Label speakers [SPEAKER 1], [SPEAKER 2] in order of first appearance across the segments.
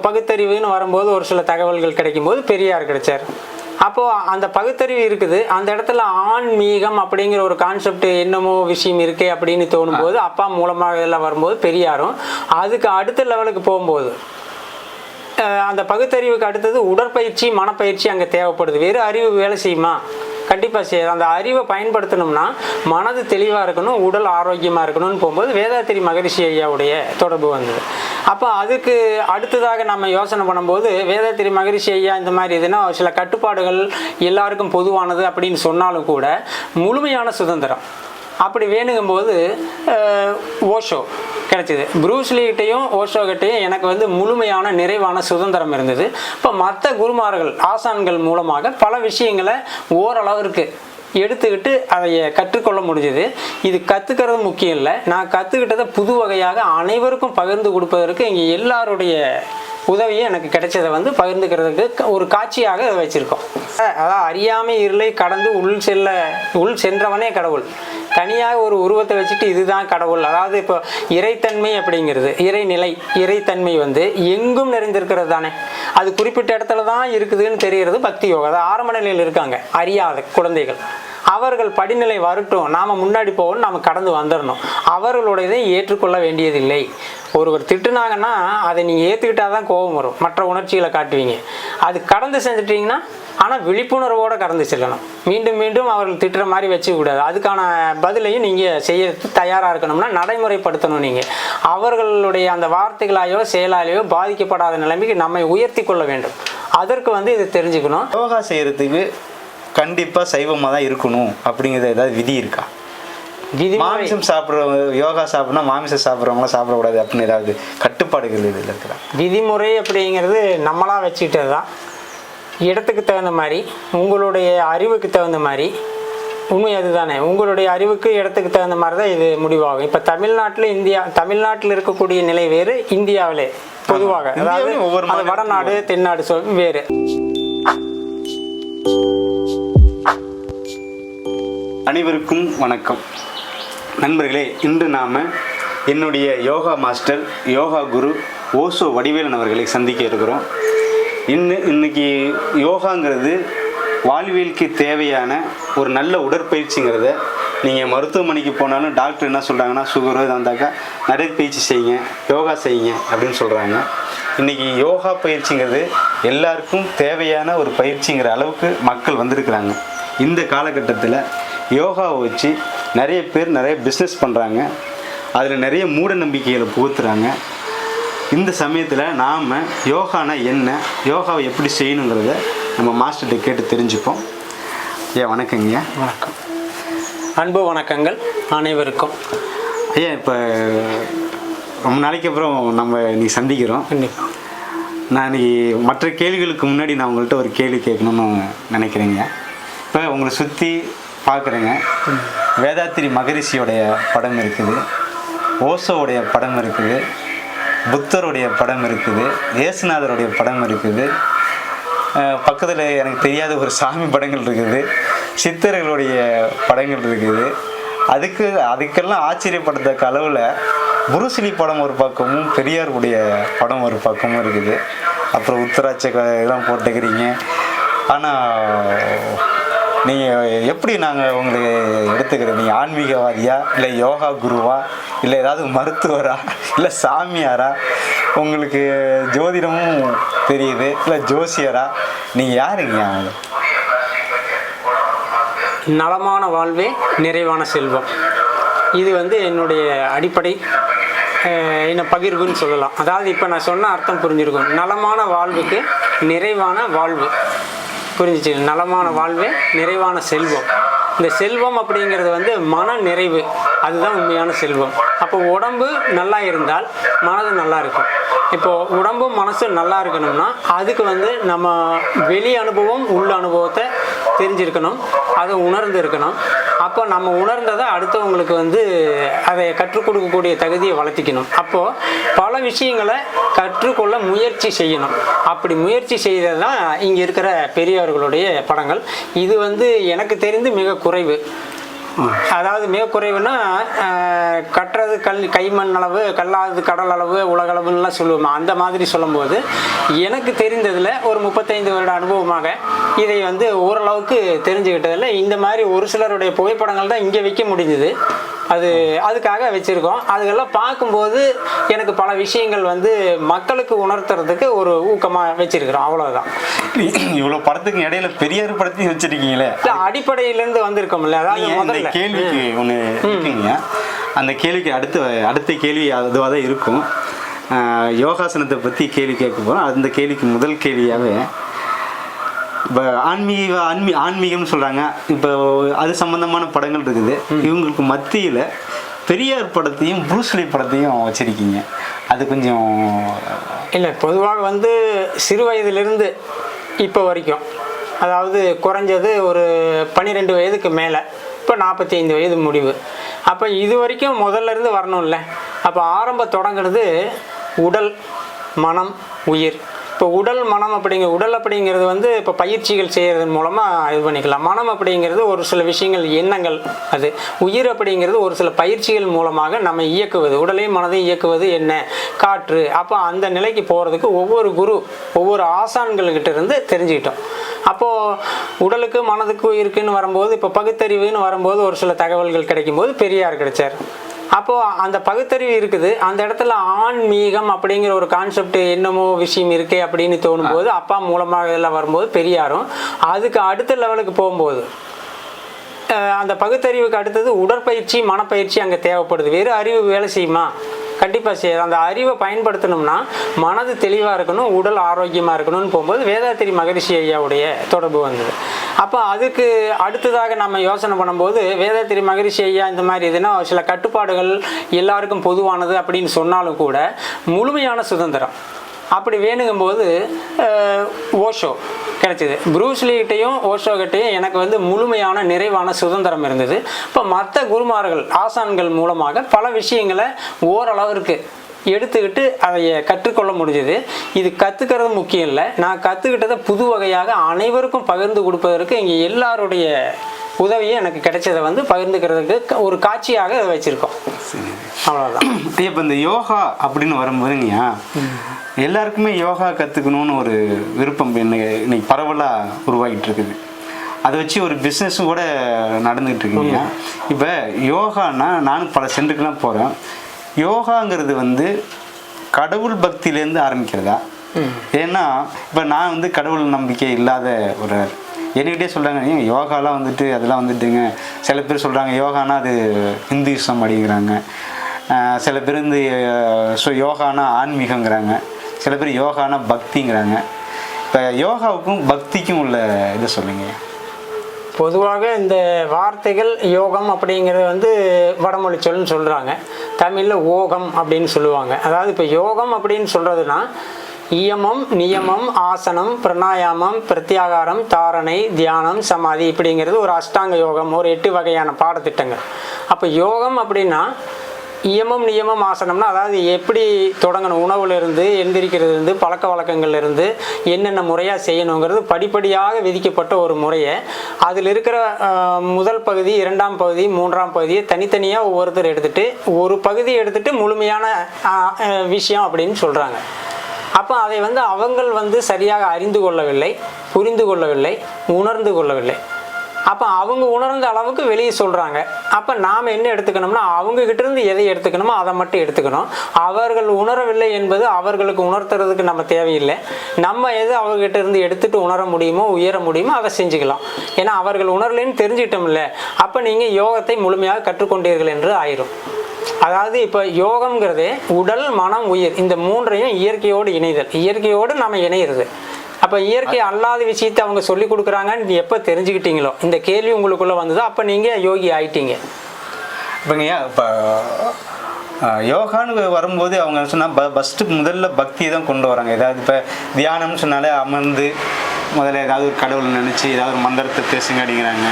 [SPEAKER 1] பகுத்தறிவுன்னு வரும்போது ஒரு சில தகவல்கள் கிடைக்கும்போது பெரியார் கிடைச்சார். அப்போது அந்த பகுத்தறிவு இருக்குது, அந்த இடத்துல ஆன்மீகம் அப்படிங்கிற ஒரு கான்செப்ட் என்னமோ விஷயம் இருக்கே அப்படின்னு தோணும்போது அப்பா மூலமாக இதெல்லாம் வரும்போது பெரியாரும், அதுக்கு அடுத்த லெவலுக்கு போகும்போது அந்த பகுத்தறிவுக்கு அடுத்தது உடற்பயிற்சி மனப்பயிற்சி அங்கே தேவைப்படுது. வெறும் அறிவு வேலை செய்யுமா? கண்டிப்பாக செய்யாது. அந்த அறிவை பயன்படுத்தணும்னா மனது தெளிவாக இருக்கணும், உடல் ஆரோக்கியமாக இருக்கணும்னு போகும்போது வேதாத்திரி மகரிஷி ஐயாவுடைய தொடர்பு வந்தது. அப்போ அதுக்கு அடுத்ததாக நம்ம யோசனை பண்ணும்போது வேதாத்திரி மகரிஷி ஐயா இந்த மாதிரி இதுனா சில கட்டுப்பாடுகள் எல்லாருக்கும் பொதுவானது அப்படின்னு சொன்னாலும் கூட முழுமையான சுதந்திரம் அப்படி வேணுங்கும்போது ஓஷோ கிடைச்சிது. ப்ரூஸ்லிகிட்டையும் ஓஷோகிட்டையும் எனக்கு முழுமையான நிறைவான சுதந்திரம் இருந்தது. இப்போ மற்ற குருமார்கள் ஆசான்கள் மூலமாக பல விஷயங்களை ஓரளவிற்கு எடுத்துக்கிட்டு அதை கற்றுக்கொள்ள முடிஞ்சது. இது கற்றுக்கிறது முக்கியம் இல்லை, நான் கற்றுக்கிட்டதை புது வகையாக அனைவருக்கும் பகிர்ந்து கொடுப்பதற்கு இங்கே எல்லாருடைய உதவியும் எனக்கு கிடைச்சதை பகிர்ந்துக்கிறதுக்கு ஒரு காட்சியாக வச்சுருக்கோம். அதாவது அறியாமை இருளை கடந்து உள் சென்றவனே கடவுள். தனியாக ஒரு உருவத்தை வச்சுட்டு இதுதான் கடவுள், அதாவது இப்போ இறைத்தன்மை அப்படிங்கிறது இறைநிலை, இறைத்தன்மை எங்கும் நிறைந்திருக்கிறது தானே. அது குறிப்பிட்ட இடத்துல தான் இருக்குதுன்னு தெரிகிறது பக்தி யோகா. அதாவது ஆரம்ப நிலையில் இருக்காங்க அறியாத குழந்தைகள், அவர்கள் படிநிலை வரட்டும், நாம் முன்னாடி போகணும், நாம் கடந்து வந்துடணும். அவர்களுடையதை ஏற்றுக்கொள்ள வேண்டியதில்லை. ஒருவர் திட்டுனாங்கன்னா அதை நீங்கள் ஏற்றுக்கிட்டால் தான் கோபம் வரும், மற்ற உணர்ச்சிகளை காட்டுவீங்க. அது கடந்து செஞ்சுட்டிங்கன்னா ஆனால் விழிப்புணர்வோடு கடந்து செல்லணும். மீண்டும் மீண்டும் அவர்கள் திட்டுற மாதிரி வச்சுக்கூடாது. அதுக்கான பதிலையும் நீங்கள் செய்ய தயாராக இருக்கணும்னா நடைமுறைப்படுத்தணும். நீங்கள் அவர்களுடைய அந்த வார்த்தைகளாலேயோ செயலாலேயோ பாதிக்கப்படாத நிலைமைக்கு நம்மை உயர்த்தி கொள்ள வேண்டும். அதற்கு இது தெரிஞ்சுக்கணும்.
[SPEAKER 2] யோகா செய்கிறதுக்கு கண்டிப்பாக சைவமாக தான் இருக்கணும் அப்படிங்கிறது ஏதாவது விதி இருக்கா? மாமிசம் சாப்பிட்றவங்க யோகா சாப்பிட்னா மாமிசம் சாப்பிட்றவங்களாம் சாப்பிடக்கூடாது அப்படின்னு ஏதாவது கட்டுப்பாடுகள் இதில் இருக்கிறா?
[SPEAKER 1] விதிமுறை அப்படிங்கிறது நம்மளாக வச்சுக்கிட்டது தான். இடத்துக்கு தகுந்த மாதிரி, உங்களுடைய அறிவுக்கு தகுந்த மாதிரி, உண்மை அதுதானே. உங்களுடைய அறிவுக்கு இடத்துக்கு தகுந்த மாதிரி தான் இது முடிவாகும். இப்போ தமிழ்நாட்டில் இருக்கக்கூடிய நிலை வேறு, இந்தியாவிலே பொதுவாக அதாவது வடநாடு தென்னாடு வேறு.
[SPEAKER 2] அனைவருக்கும் வணக்கம் நண்பர்களே. இன்று நாம் என்னுடைய யோகா மாஸ்டர் யோகா குரு ஓஷோ வடிவேலன் அவர்களை சந்திக்க இருக்கிறோம். இன்னைக்கு யோகாங்கிறது வாழ்வியலுக்கு தேவையான ஒரு நல்ல உடற்பயிற்சிங்கிறத நீங்கள் மருத்துவமனைக்கு போனாலும் டாக்டர் என்ன சொல்கிறாங்கன்னா சுகரோ வந்தாக்கா நடைப்பயிற்சி செய்யுங்க, யோகா செய்யுங்க அப்படின்னு சொல்கிறாங்க. இன்றைக்கி யோகா பயிற்சிங்கிறது எல்லாருக்கும் தேவையான ஒரு பயிற்சிங்கிற அளவுக்கு மக்கள் வந்திருக்கிறாங்க. இந்த காலகட்டத்தில் யோகாவை வச்சு நிறைய பேர் நிறைய பிஸ்னஸ் பண்ணுறாங்க, அதில் நிறைய மூட நம்பிக்கைகளை புகுத்துறாங்க. இந்த சமயத்தில் நாம் யோகானா என்ன, யோகாவை எப்படி செய்யணுங்கிறத நம்ம மாஸ்டர்கிட்ட கேட்டு தெரிஞ்சுப்போம். ஐயா வணக்கங்கய்யா.
[SPEAKER 1] வணக்கம். அன்பு வணக்கங்கள் அனைவருக்கும்.
[SPEAKER 2] ஐயா இப்போ ரொம்ப நாளைக்கு அப்புறம் நம்ம நீ சந்திக்கிறோம்.
[SPEAKER 1] கண்டிப்பாக.
[SPEAKER 2] நான் இன்னைக்கு மற்ற கேள்விகளுக்கு முன்னாடி நான் உங்கள்கிட்ட ஒரு கேள்வி கேட்கணும்னு நினைக்கிறேங்க. இப்போ உங்களை சுற்றி பார்க்குறேங்க, வேதாத்திரி மகரிஷியோடைய படம் இருக்குது, ஓஷோவுடைய படம் இருக்குது, புத்தருடைய படம் இருக்குது, இயேசுநாதருடைய படம் இருக்குது, பக்கத்தில் எனக்கு தெரியாத ஒரு சாமி படங்கள் இருக்குது, சித்தர்களுடைய படங்கள் இருக்குது. அதுக்கெல்லாம் ஆச்சரியப்படுத்த அளவில் புருஸ்லி படம் ஒரு பக்கமும் பெரியாருடைய படம் ஒரு பக்கமும் இருக்குது. அப்புறம் உத்தராட்ச இதெல்லாம் போட்டுக்கிறீங்க. ஆனால் நீங்கள் எப்படி நாங்கள் உங்களுக்கு எடுத்துக்கிறோம்? நீங்கள் ஆன்மீகவாதியா, இல்லை யோகா குருவா, இல்லை ஏதாவது மருத்துவரா, இல்லை சாமியாரா, உங்களுக்கு ஜோதிடமும் தெரியுது, இல்லை ஜோசியரா, நீங்கள் யாருங்க?
[SPEAKER 1] நலமான வாழ்வே நிறைவான செல்வம், இது என்னுடைய அடிப்படை பகிர்வுன்னு சொல்லலாம். அதாவது இப்போ நான் சொன்ன அர்த்தம் புரிஞ்சிருக்கும். நலமான வாழ்வுக்கு நிறைவான வாழ்வு புரிஞ்சிச்சு. நலமான வாழ்வே நிறைவான செல்வம். இந்த செல்வம் அப்படிங்கிறது மன நிறைவு, அதுதான் உண்மையான செல்வம். அப்போ உடம்பு நல்லா இருந்தால் மனது நல்லா இருக்கும். இப்போது உடம்பும் மனசும் நல்லா இருக்கணும்னா அதுக்கு நம்ம வெளி அனுபவம் உள் அனுபவத்தை தெரிஞ்சிருக்கணும், அதை உணர்ந்து இருக்கணும். அப்போ நம்ம உணர்ந்ததை அடுத்தவங்களுக்கு அதை கற்றுக் கொடுக்கக்கூடிய தகுதியை வளர்த்திக்கணும். அப்போது பல விஷயங்களை கற்றுக்கொள்ள முயற்சி செய்யணும். அப்படி முயற்சி செய்தது தான் இங்கே இருக்கிற பெரியவர்களுடைய படங்கள். இது எனக்கு தெரிந்து மிக குறைவு. அதாவது மிக குறைவுனா கட்டுறது கைமண் அளவு, கல்லாதது கடல் அளவு, உலகளவுலாம் சொல்லுவோம். அந்த மாதிரி சொல்லும்போது எனக்கு தெரிந்ததில் ஒரு 35 வருட அனுபவமாக இதை வந்து ஓரளவுக்கு தெரிஞ்சுக்கிட்டதில் இந்த மாதிரி ஒரு சிலருடைய புகைப்படங்கள் தான் இங்கே வைக்க முடிஞ்சுது. அதுக்காக வச்சுருக்கோம். அதுக்கெல்லாம் பார்க்கும்போது எனக்கு பல விஷயங்கள் வந்து மக்களுக்கு உணர்த்துறதுக்கு ஒரு ஊக்கமாக வச்சிருக்கிறோம், அவ்வளோதான்.
[SPEAKER 2] இவ்வளோ படத்துக்கு இடையில பெரியார் படத்தையும் வச்சிருக்கீங்களே,
[SPEAKER 1] அடிப்படையிலேருந்து வந்திருக்கோம்ல. அதாவது முதல்ல
[SPEAKER 2] கேள்விக்கு ஒன்று இருக்குங்க. அந்த கேள்விக்கு அடுத்த கேள்வி அதுவாக தான் இருக்கும். யோகாசனத்தை பற்றி கேள்வி கேட்க போகிறோம். அந்த கேள்விக்கு முதல் கேள்வியாகவே இப்போ ஆன்மீகம்னு சொல்கிறாங்க. இப்போ அது சம்மந்தமான படங்கள் இருக்குது. இவங்களுக்கு மத்தியில் பெரியார் படத்தையும் ப்ரூஸ்லி படத்தையும் வச்சுருக்கீங்க. அது கொஞ்சம்
[SPEAKER 1] இல்லை, பொதுவாக வந்து சிறு வயதிலிருந்து இப்போ வரைக்கும், அதாவது குறைஞ்சது ஒரு 12 வயதுக்கு மேலே, இப்போ 45 வயது முடிவு. அப்போ இது வரைக்கும் முதல்ல இருந்து வரணும்ல. அப்போ ஆரம்ப தொடங்குறது உடல், மனம், உயிர். இப்போ உடல் மனம் உடல் அப்படிங்கிறது வந்து இப்போ பயிற்சிகள் செய்கிறதன் மூலமாக இது பண்ணிக்கலாம். மனம் அப்படிங்கிறது ஒரு சில விஷயங்கள், எண்ணங்கள். அது உயிர் அப்படிங்கிறது ஒரு சில பயிற்சிகள் மூலமாக நம்ம இயக்குவது, உடலையும் மனதையும் இயக்குவது என்ன, காற்று. அப்போ அந்த நிலைக்கு போகிறதுக்கு ஒவ்வொரு குரு, ஒவ்வொரு ஆசான்கள்கிட்ட இருந்து தெரிஞ்சுக்கிட்டோம். அப்போது உடலுக்கு மனதுக்கு உயிருக்குன்னு வரும்போது, இப்போ பகுத்தறிவுன்னு வரும்போது ஒரு சில தகவல்கள் கிடைக்கும்போது பெரியார் கிடைச்சார். அப்போது அந்த பகுத்தறிவு இருக்குது. அந்த இடத்துல ஆன்மீகம் அப்படிங்கிற ஒரு கான்செப்ட் என்னமோ விஷயம் இருக்கே அப்படின்னு தோணும்போது அப்பா மூலமாக எல்லாம் வரும்போது பெரியாரும், அதுக்கு அடுத்த லெவலுக்கு போகும்போது அந்த பகுத்தறிவுக்கு அடுத்தது உடற்பயிற்சி, மனப்பயிற்சி அங்கே தேவைப்படுது. வெறும் அறிவு வேலை செய்யுமா? கண்டிப்பாக செய்யாது. அந்த அறிவை பயன்படுத்தணும்னா மனது தெளிவாக இருக்கணும், உடல் ஆரோக்கியமாக இருக்கணும்னு போகும்போது வேதாத்திரி மகரிஷி ஐயாவுடைய தொடர்பு வந்தது. அப்போ அதுக்கு அடுத்ததாக நம்ம யோசனை பண்ணும்போது வேதாத்திரி மகரிஷி ஐயா இந்த மாதிரி இதுனா சில கட்டுப்பாடுகள் எல்லாருக்கும் பொதுவானது அப்படின்னு சொன்னாலும் கூட முழுமையான சுதந்திரம் அப்படி வேணுங்கும்போது ஓஷோ கிடைச்சிது. ப்ரூஸ்லிகிட்டையும் ஓஷோகிட்டையும் எனக்கு வந்து முழுமையான நிறைவான சுதந்திரம் இருந்தது. இப்போ மற்ற குருமார்கள், ஆசான்கள் மூலமாக பல விஷயங்களை ஓரளவிற்கு எடுத்துக்கிட்டு அதை கற்றுக்கொள்ள முடிஞ்சது. இது கற்றுக்கிறது முக்கியம் இல்லை, நான் கற்றுக்கிட்டதை புது வகையாக அனைவருக்கும் பகிர்ந்து கொடுப்பதற்கு இங்கே எல்லாருடைய உதவியும் எனக்கு கிடைச்சதை வந்து பகிர்ந்துக்கிறதுக்கு ஒரு காட்சியாக வச்சுருக்கோம். அவ்வளோதான்.
[SPEAKER 2] இப்போ இந்த யோகா அப்படின்னு வரும்போதுங்கய்யா, எல்லாருக்குமே யோகா கற்றுக்கணும்னு ஒரு விருப்பம் இன்னைக்கு பரவலாக உருவாகிட்டு இருக்குது. அதை வச்சு ஒரு பிஸ்னஸும் கூட நடந்துகிட்டு இருக்குங்க. இப்போ யோகான்னா நானும் பல சென்டருக்கெலாம் போகிறேன். யோகாங்கிறது வந்து கடவுள் பக்தியிலேருந்து ஆரம்பிக்கிறதா? ஏன்னா இப்போ நான் வந்து கடவுள் நம்பிக்கை இல்லாத ஒரு என்கிட்டே சொல்கிறாங்க, யோகாலாம் வந்துட்டு அதெல்லாம் வந்துட்டுங்க. சில பேர் சொல்கிறாங்க யோகானா அது ஹிந்துயிசம் அப்படிங்கிறாங்க. சில பேர் வந்து யோகானா ஆன்மீகங்கிறாங்க. சில பேர் யோகானா பக்திங்கிறாங்க. இப்போ யோகாவுக்கும் பக்திக்கும் உள்ள இதை சொல்லுங்க.
[SPEAKER 1] பொதுவாக இந்த வார்த்தைகள் யோகம் அப்படிங்கிறது வந்து வடமொழி சொல்லுன்னு சொல்கிறாங்க. தமிழில் ஓகம் அப்படின்னு சொல்லுவாங்க. அதாவது இப்போ யோகம் அப்படின்னு சொல்கிறதுனா இயமம், நியமம், ஆசனம், பிரணாயாமம், பிரத்யாகாரம், தாரணை, தியானம், சமாதி இப்படிங்கிறது ஒரு அஷ்டாங்க யோகம், ஒரு 8 வகையான பாடத்திட்டங்கள். அப்போ யோகம் அப்படின்னா இயமம், நியமம், ஆசனம்னா அதாவது எப்படி தொடங்கணும், உணவுலேருந்து எந்திரிக்கிறதுலேருந்து பழக்க வழக்கங்கள்லேருந்து என்னென்ன முறையாக செய்யணுங்கிறது படிப்படியாக விதிக்கப்பட்ட ஒரு முறையை, அதில் இருக்கிற முதல் பகுதி, 2ஆம் பகுதி, 3ஆம் பகுதியை தனித்தனியாக ஒவ்வொருத்தர் எடுத்துகிட்டு ஒரு பகுதி எடுத்துகிட்டு முழுமையான விஷயம் அப்படின்னு சொல்கிறாங்க. அப்போ அதை வந்து அவங்கள் வந்து சரியாக அறிந்து கொள்ளவில்லை, புரிந்து கொள்ளவில்லை, உணர்ந்து கொள்ளவில்லை. அப்போ அவங்க உணர்ந்த அளவுக்கு வெளியே சொல்கிறாங்க. அப்போ நாம் என்ன எடுத்துக்கணும்னா அவங்கக்கிட்டேருந்து எதை எடுத்துக்கணுமோ அதை மட்டும் எடுத்துக்கணும். அவர்கள் உணரவில்லை என்பது அவர்களுக்கு உணர்த்துறதுக்கு நம்ம தேவையில்லை. நம்ம எது அவங்ககிட்ட இருந்து எடுத்துகிட்டு உணர முடியுமோ, உயர முடியுமோ அதை செஞ்சுக்கலாம். ஏன்னா அவர்கள் உணரலைன்னு தெரிஞ்சிட்டோம்ல, அப்போ நீங்கள் யோகத்தை முழுமையாக கற்றுக்கொண்டீர்கள் என்று ஆயிரும். அதாவது இப்போ யோகம்ங்கிறதே உடல், மனம், உயிர் இந்த 3ஐயும் இயற்கையோடு இணைதல். இயற்கையோடு நம்ம இணையிறது. அப்போ இயற்கை அல்லாத விஷயத்தை அவங்க சொல்லி கொடுக்குறாங்கன்னு எப்போ தெரிஞ்சுக்கிட்டீங்களோ, இந்த கேள்வி உங்களுக்குள்ளே வந்ததோ அப்போ நீங்கள் யோகி ஆயிட்டீங்க.
[SPEAKER 2] இப்போங்கய்யா, இப்போ யோகான்னு வரும்போது அவங்க சொன்னால் முதல்ல பக்தியை தான் கொண்டு வராங்க. ஏதாவது இப்போ தியானம்னு சொன்னாலே அமர்ந்து முதல்ல ஏதாவது ஒரு கடவுளை நினச்சி ஏதாவது ஒரு மந்திரத்தை பேசுங்க அப்படிங்கிறாங்க.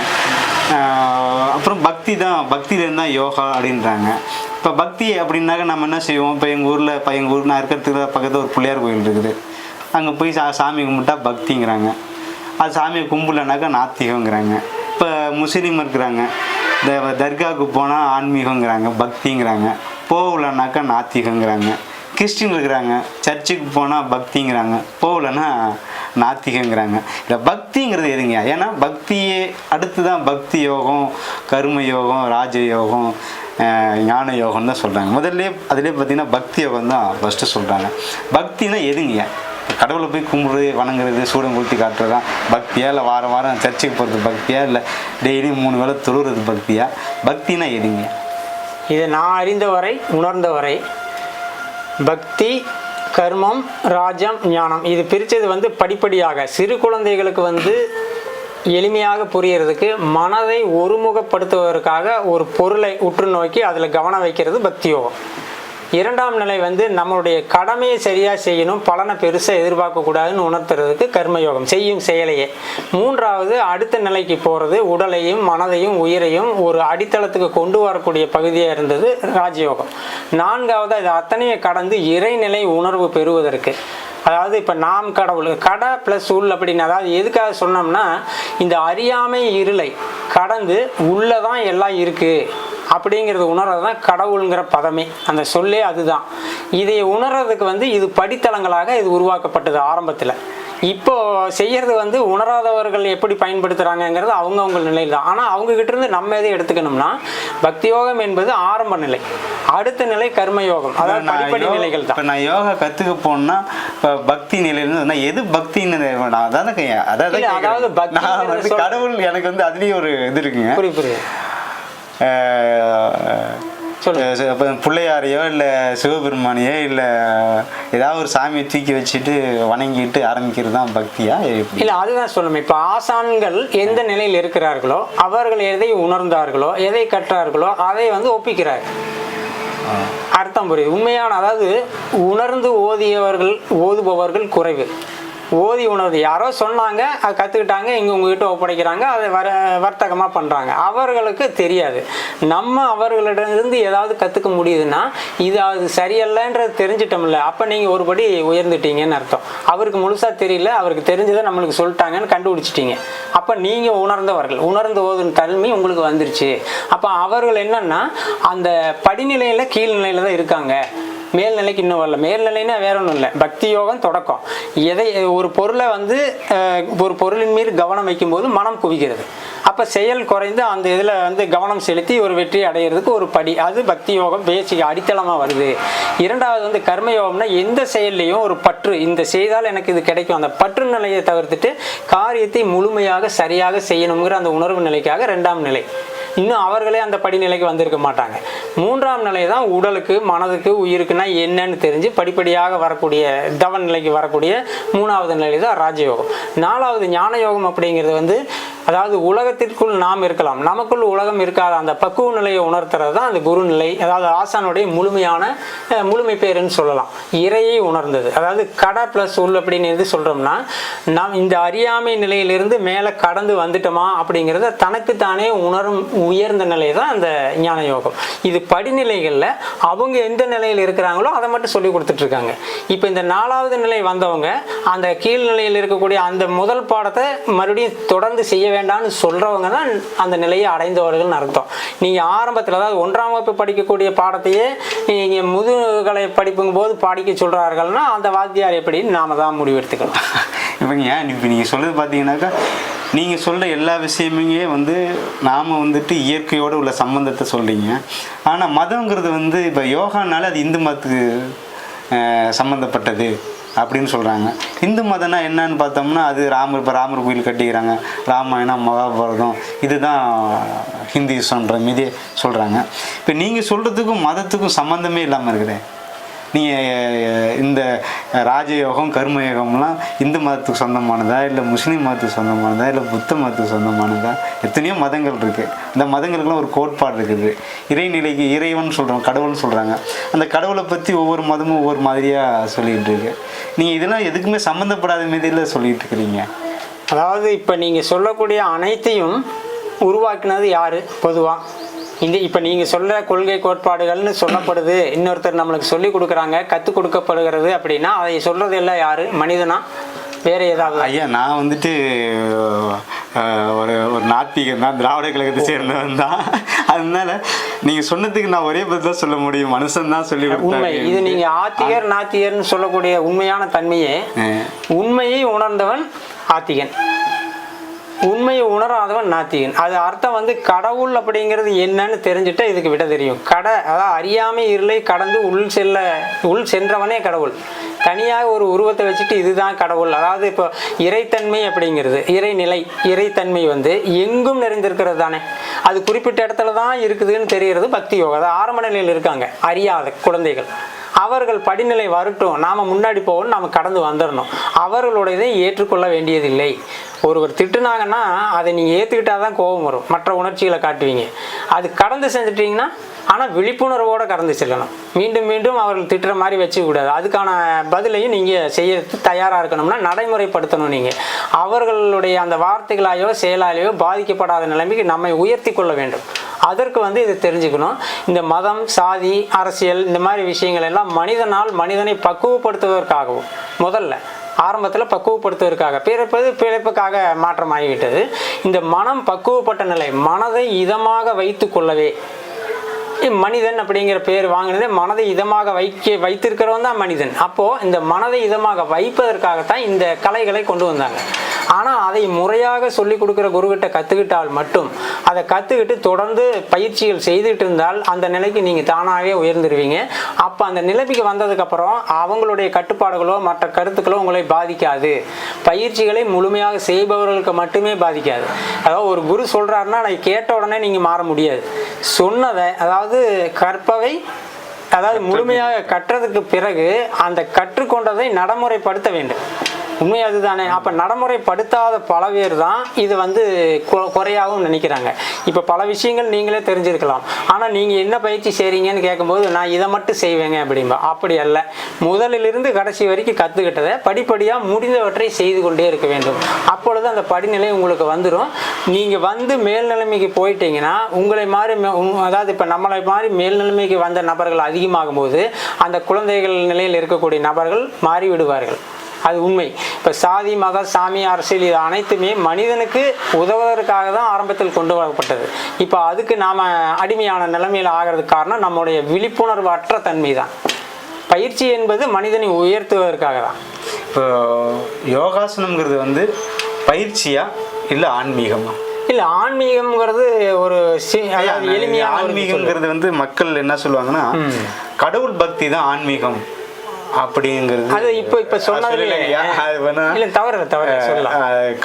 [SPEAKER 2] அப்புறம் பக்தியிலேருந்து தான் யோகா அப்படின்றாங்க. இப்போ பக்தி அப்படின்னாக்க நம்ம என்ன செய்வோம்? இப்போ எங்கள் ஊர் நான் இருக்கிறதுக்கு பக்கத்தில் ஒரு பிள்ளையார் கோயில் இருக்குது. அங்கே போய் சாமி கும்பிட்டா பக்திங்கிறாங்க. அது சாமியை கும்பிடலனாக்கா நாத்திகங்கிறாங்க. இப்போ முஸ்லீம் இருக்கிறாங்க, இந்த தர்காவுக்கு போனால் ஆன்மீகங்கிறாங்க, பக்திங்கிறாங்க, போகலன்னாக்கா நாத்திகங்கிறாங்க. கிறிஸ்டின் இருக்கிறாங்க, சர்ச்சுக்கு போனால் பக்திங்கிறாங்க, போகலன்னா நாத்திகங்கிறாங்க. இல்லை பக்திங்கிறது எதுங்க? ஏன்னா பக்தியே அடுத்து தான் பக்தி யோகம், கர்ம யோகம், ராஜயோகம், ஞான யோகம் தான் சொல்கிறாங்க. முதல்ல அதிலே பார்த்தீங்கன்னா பக்தி யோகம் தான் ஃபஸ்ட்டு சொல்கிறாங்க. பக்தினா எதுங்க? கடவுளை போய் கும்பிடுறது, வணங்குறது, சூடம் கொளுத்தி காட்டுறது தான் பக்தியா? இல்லை வாரம் வாரம் சர்ச்சுக்கு போகிறது பக்தியா? இல்லை டெய்லியும் 3 வேளை தொழுகிறது பக்தியா? பக்தினா எதுங்க?
[SPEAKER 1] இதை நான் அறிந்தவரை, உணர்ந்தவரை, பக்தி, கர்மம், ராஜம், ஞானம் இது பிரித்தது படிப்படியாக சிறு குழந்தைகளுக்கு எளிமையாக புரியறதுக்கு மனதை ஒருமுகப்படுத்துவதற்காக ஒரு பொருளை உற்று நோக்கி அதில் கவனம் வைக்கிறது பக்தி யோகம். 2ஆம் நிலை நம்மளுடைய கடமையை சரியாக செய்யணும், பலனை பெருசாக எதிர்பார்க்கக்கூடாதுன்னு உணர்த்துறதுக்கு கர்மயோகம், செய்யும் செயலையே. 3ஆவது அடுத்த நிலைக்கு போகிறது உடலையும் மனதையும் உயிரையும் ஒரு அடித்தளத்துக்கு கொண்டு வரக்கூடிய பகுதியாக இருந்தது ராஜயோகம். 4ஆவது இது அத்தனையை கடந்து இறைநிலை உணர்வு பெறுவதற்கு, அதாவது இப்போ நாம் கடவுள், கடை ப்ளஸ் உள் அப்படின்னு, அதாவது எதுக்காக சொன்னோம்னா இந்த அறியாமை இருளை கடந்து உள்ளதான் எல்லாம் இருக்குது அப்படிங்கிறது உணர்றது தான் கடவுளுங்கிற பதமே, அந்த சொல்லே அதுதான். இதை உணர்றதுக்கு இது படித்தளங்களாக இது உருவாக்கப்பட்டது ஆரம்பத்தில். இப்போ செய்யறது உணராதவர்கள் எப்படி பயன்படுத்துகிறாங்கங்கிறது அவங்கவுங்க நிலையில் தான். ஆனால் அவங்ககிட்ட இருந்து நம்ம எதை எடுத்துக்கணும்னா பக்தி யோகம் என்பது ஆரம்ப நிலை, அடுத்த நிலை கர்மயோகம், அதாவது படிப்படி நிலைகள் தான்.
[SPEAKER 2] இப்போ நான் யோகா கற்றுக்க போனேன்னா இப்போ பக்தி நிலையில எது பக்தி நிலை? அதாவது கடவுள் எனக்கு அதுலேயும் ஒரு இது இருக்குங்க.
[SPEAKER 1] புரியுது.
[SPEAKER 2] இப்போ பிள்ளையாரையோ இல்லை சிவபெருமானையோ இல்லை ஏதாவது ஒரு சாமியை தூக்கி வச்சுட்டு வணங்கிட்டு ஆரம்பிக்கிறது தான் பக்தியா?
[SPEAKER 1] இல்லை, அதுதான் சொல்லணும். இப்போ ஆசான்கள் எந்த நிலையில் இருக்கிறார்களோ அவர்கள் எதை உணர்ந்தார்களோ எதை கற்றார்களோ அதை ஒப்பிக்கிறார். அர்த்தம் புரியுது. உண்மையான, அதாவது உணர்ந்து ஓதுபவர்கள் குறைவு. ஓதி உணர்வு யாரோ சொன்னாங்க, அதை கற்றுக்கிட்டாங்க, இங்கே உங்ககிட்ட ஒப்படைக்கிறாங்க, அதை வர்த்தகமாக பண்ணுறாங்க, அவர்களுக்கு தெரியாது. நம்ம அவர்களிடமிருந்து ஏதாவது கற்றுக்க முடியுதுன்னா இது அது சரியல்லன்றது தெரிஞ்சிட்டோம்ல, அப்போ நீங்கள் ஒருபடி உயர்ந்துட்டீங்கன்னு அர்த்தம். அவருக்கு முழுசாக தெரியல, அவருக்கு தெரிஞ்சதை நம்மளுக்கு சொல்லிட்டாங்கன்னு கண்டுபிடிச்சிட்டீங்க. அப்போ நீங்கள் உணர்ந்தவர்கள், உணர்ந்து ஓதுன தன்மை உங்களுக்கு வந்துருச்சு. அப்போ அவர்கள் என்னன்னா அந்த படிநிலையில் கீழ்நிலையில் தான் இருக்காங்க, மேல்நிலைக்கு இன்னும் வரல. மேல்நிலைன்னா வேற ஒன்றும் இல்லை, பக்தி யோகம் தொடக்கம். எதை ஒரு பொருளை ஒரு பொருளின் மீது கவனம் வைக்கும்போது மனம் குவிக்கிறது. அப்போ செயல் குறைந்து அந்த இதில் கவனம் செலுத்தி ஒரு வெற்றி அடைகிறதுக்கு ஒரு படி, அது பக்தி யோகம் பேசிக் அடித்தளமாக வருது. 2ஆவது கர்மயோகம்னா எந்த செயல்லையும் ஒரு பற்று, இந்த செய்தால் எனக்கு இது கிடைக்கும், அந்த பற்று நிலையை தவிர்த்துட்டு காரியத்தை முழுமையாக சரியாக செய்யணுங்கிற அந்த உணர்வு நிலைக்காக 2ஆம் நிலை. இன்னும் அவர்களே அந்த படிநிலைக்கு வந்திருக்க மாட்டாங்க. 3ஆம் நிலை தான் உடலுக்கு மனதுக்கு உயிருக்குன்னா என்னன்னு தெரிஞ்சு படிப்படியாக வரக்கூடிய தவ நிலைக்கு வரக்கூடிய 3ஆவது நிலை தான் ராஜயோகம். 4ஆவது ஞான யோகம் அப்படிங்கிறது அதாவது உலகத்திற்குள் நாம் இருக்கலாம், நமக்குள் உலகம் இருக்காத அந்த பக்குவ நிலையை உணர்த்துறது தான் அந்த குரு நிலை, அதாவது ஆசானுடைய முழுமை பேருன்னு சொல்லலாம். இறையை உணர்ந்தது, அதாவது கடை ப்ளஸ் உள் அப்படின்னு எது சொல்கிறோம்னா நாம் இந்த அறியாமை நிலையிலிருந்து மேலே கடந்து வந்துட்டோமா அப்படிங்கிறத தனக்குத்தானே உணரும் உயர்ந்த நிலை தான் அந்த ஞான யோகம். இது படிநிலைகளில் அவங்க எந்த நிலையில் இருக்கிறாங்களோ அதை மட்டும் சொல்லி கொடுத்துட்ருக்காங்க. இப்போ இந்த 4ஆவது நிலை வந்தவங்க அந்த கீழ்நிலையில் இருக்கக்கூடிய அந்த முதல் பாடத்தை மறுபடியும் தொடர்ந்து செய்ய வேண்டாம்னு சொல்கிறவங்க தான் அந்த நிலையை அடைந்தவர்கள்னு அர்த்தம். நீங்கள் ஆரம்பத்தில், அதாவது 1ஆம் வகுப்பு படிக்கக்கூடிய பாடத்தையே நீங்கள் முதுகலை படிப்புங்கும் போது படிக்க சொல்கிறார்கள்னா அந்த வாத்தியார் எப்படின்னு நாம தான் முடிவெடுத்துக்கலாம்.
[SPEAKER 2] இப்போங்க இப்போ நீங்கள் சொல்கிறது பார்த்தீங்கன்னாக்கா நீங்கள் சொல்கிற எல்லா விஷயமுமே நாம் இயற்கையோடு உள்ள சம்பந்தத்தை சொல்கிறீங்க. ஆனால் மதங்கிறது இப்போ யோகானால அது இந்து மதத்துக்கு சம்மந்தப்பட்டது அப்படின்னு சொல்கிறாங்க. இந்து மதம்னா என்னன்னு பார்த்தோம்னா அது இப்போ ராமர் கோயில் கட்டிக்கிறாங்க, ராமாயணம், மகாபாரதம், இதுதான் ஹிந்துசம்ன்ற மீதே சொல்கிறாங்க. இப்போ நீங்கள் சொல்கிறதுக்கும் மதத்துக்கும் சம்மந்தமே இல்லாமல் இருக்குது. நீங்கள் இந்த ராஜயோகம் கர்மயோகம்லாம் இந்து மதத்துக்கு சொந்தமானதா, இல்லை முஸ்லீம் மதத்துக்கு சொந்தமானதா, இல்லை புத்த மதத்துக்கு சொந்தமானதா? எத்தனையோ மதங்கள் இருக்குது. இந்த மதங்களுக்கெல்லாம் ஒரு கோட்பாடு இருக்குது. இறைநிலைக்கு இறைவன் சொல்கிறோம், கடவுள்னு சொல்கிறாங்க. அந்த கடவுளை பற்றி ஒவ்வொரு மதமும் ஒவ்வொரு மாதிரியாக சொல்லிகிட்டு இருக்கு. நீங்கள் இதெல்லாம் எதுக்குமே சம்மந்தப்படாத மீதியில் சொல்லிகிட்டு இருக்கிறீங்க.
[SPEAKER 1] அதாவது இப்போ நீங்கள் சொல்லக்கூடிய அனைத்தையும் உருவாக்கினது யார்? பொதுவாக இப்போ நீங்கள் சொல்கிற கொள்கை கோட்பாடுகள்னு சொல்லப்படுது, இன்னொருத்தர் நம்மளுக்கு சொல்லி கொடுக்குறாங்க, கற்றுக் கொடுக்கப்படுகிறது அப்படின்னா அதை சொல்கிறது எல்லாம் யார்? மனிதனா வேறு ஏதாவது?
[SPEAKER 2] ஐயா, நான் ஒரு ஒரு நாத்திகன் தான், திராவிட கழகத்தை சேர்ந்தவன் தான். அதனால நீங்க சொன்னதுக்கு நான் ஒரே பதில் தான் சொல்ல முடியும், மனுஷன் தான் சொல்லி
[SPEAKER 1] உண்மை.
[SPEAKER 2] கொடுத்தாரு.
[SPEAKER 1] இது நீங்க ஆத்திகர் நாத்திகர்னு சொல்லக்கூடிய உண்மையான தன்மையே, உண்மையை உணர்ந்தவன் ஆத்திகன், உண்மையை உணராதவன் நாத்திகன். அது அர்த்தம் வந்து கடவுள் அப்படிங்கிறது என்னன்னு தெரிஞ்சுட்டா இதுக்கு விட தெரியும். அதாவது அறியாமை இருளை கடந்து உள் சென்றவனே கடவுள். தனியாக ஒரு உருவத்தை வச்சுட்டு இதுதான் கடவுள், அதாவது இப்போ இறைத்தன்மை அப்படிங்கிறது, இறைநிலை, இறைத்தன்மை வந்து எங்கும் நிறைந்திருக்கிறது தானே. அது குறிப்பிட்ட இடத்துல தான் இருக்குதுன்னு தெரிகிறது பக்தி யோகம். அதாவது ஆரம்ப நிலையில் இருக்காங்க அறியாத குழந்தைகள், அவர்கள் படிநிலை வரட்டும், நாம் முன்னாடி போகணும், நாம் கடந்து வந்துடணும். அவர்களுடையதை ஏற்றுக்கொள்ள வேண்டியதில்லை. ஒருவர் திட்டுனாங்கன்னா அதை நீங்கள் ஏற்றுக்கிட்டால் தான் கோபம் வரும், மற்ற உணர்ச்சிகளை காட்டுவீங்க. அது கடந்து செஞ்சிட்டிங்கன்னா, ஆனால் விழிப்புணர்வோடு கடந்து செல்லணும். மீண்டும் மீண்டும் அவர்கள் திட்டுற மாதிரி வச்சுக்கூடாது. அதுக்கான பதிலையும் நீங்கள் செய்ய தயாராக இருக்கணும்னா நடைமுறைப்படுத்தணும். நீங்கள் அவர்களுடைய அந்த வார்த்தைகளாலேயோ செயலாலேயோ பாதிக்கப்படாத நிலைமைக்கு நம்மை உயர்த்தி கொள்ள வேண்டும். அதற்கு வந்து இது தெரிஞ்சுக்கணும். இந்த மதம், சாதி, அரசியல் இந்த மாதிரி விஷயங்கள் எல்லாம் மனிதனால் மனிதனை பக்குவப்படுத்துவதற்காகவும், முதல்ல ஆரம்பத்தில் பக்குவப்படுத்துவதற்காக, பிறப்புக்காக மாற்றமாகிவிட்டது. இந்த மனம் பக்குவப்பட்ட நிலை, மனதை இதமாக வைத்து கொள்ளவே மனிதன் அப்படிங்கிற பேர் வாங்கினதே மனதை இதமாக வைத்திருக்கிறவன் தான் மனிதன். அப்போது இந்த மனதை இதமாக வைப்பதற்காகத்தான் இந்த கலைகளை கொண்டு வந்தாங்க. ஆனால் அதை முறையாக சொல்லி கொடுக்குற குருக்கிட்ட கற்றுக்கிட்டால் மட்டும், அதை கற்றுக்கிட்டு தொடர்ந்து பயிற்சிகள் செய்துட்டு இருந்தால் அந்த நிலைக்கு நீங்கள் தானாகவே உயர்ந்துருவீங்க. அப்போ அந்த நிலைமைக்கு வந்ததுக்கப்புறம் அவங்களுடைய கட்டுப்பாடுகளோ மற்ற கருத்துக்களோ உங்களை பாதிக்காது. பயிற்சிகளை முழுமையாக செய்பவர்களுக்கு மட்டுமே பாதிக்காது. அதாவது ஒரு குரு சொல்கிறாருன்னா அதை கேட்ட உடனே நீங்கள் மாற முடியாது. சொன்னதை, அதாவது கற்பவை, அதாவது முழுமையாக கற்றதுக்கு பிறகு அந்த கற்றுக்கொண்டதை நடைமுறைப்படுத்த வேண்டும். உண்மை அதுதானே. அப்போ நடைமுறைப்படுத்தாத பல பேர் தான் இது வந்து குறையாகவும் நினைக்கிறாங்க. இப்போ பல விஷயங்கள் நீங்களே தெரிஞ்சிருக்கலாம், ஆனால் நீங்கள் என்ன பயிற்சி செய்கிறீங்கன்னு கேட்கும்போது நான் இதை மட்டும் செய்வேங்க அப்படின்பா. அப்படி அல்ல, முதலிலிருந்து கடைசி வரைக்கும் கற்றுக்கிட்டதை படிப்படியாக முடிந்தவற்றை செய்து கொண்டே இருக்க வேண்டும். அப்பொழுது அந்த படிநிலை உங்களுக்கு வந்துடும். நீங்கள் வந்து மேல்நிலைமைக்கு போயிட்டீங்கன்னா உங்களை மாதிரி, அதாவது இப்போ நம்மளை மாதிரி மேல்நிலைமைக்கு வந்த நபர்கள் அதிகமாகும் போது அந்த குழந்தைகள் நிலையில் இருக்கக்கூடிய நபர்கள் மாறிவிடுவார்கள். அது உண்மை. இப்போ சாதி, மத, சாமி, அரசியல் இது அனைத்துமே மனிதனுக்கு உதவுவதற்காக தான் ஆரம்பத்தில் கொண்டு வரப்பட்டது. இப்போ அதுக்கு நாம் அடிமையான நிலைமையில் ஆகிறதுக்கு காரணம் நம்முடைய விழிப்புணர்வு அற்ற தன்மை தான். பயிற்சி என்பது மனிதனை உயர்த்துவதற்காக தான்.
[SPEAKER 2] இப்போ யோகாசனம்ங்கிறது வந்து பயிற்சியா இல்லை ஆன்மீகமா?
[SPEAKER 1] இல்லை, ஆன்மீகம்ங்கிறது ஒரு எளிமையான
[SPEAKER 2] ஆன்மீகம்ங்கிறது வந்து மக்கள் என்ன சொல்லுவாங்கன்னா கடவுள் பக்தி தான் ஆன்மீகம் அப்படிங்கிறது.
[SPEAKER 1] அது இப்போ சொன்னது இல்லை, தவறு சொல்லலாம்.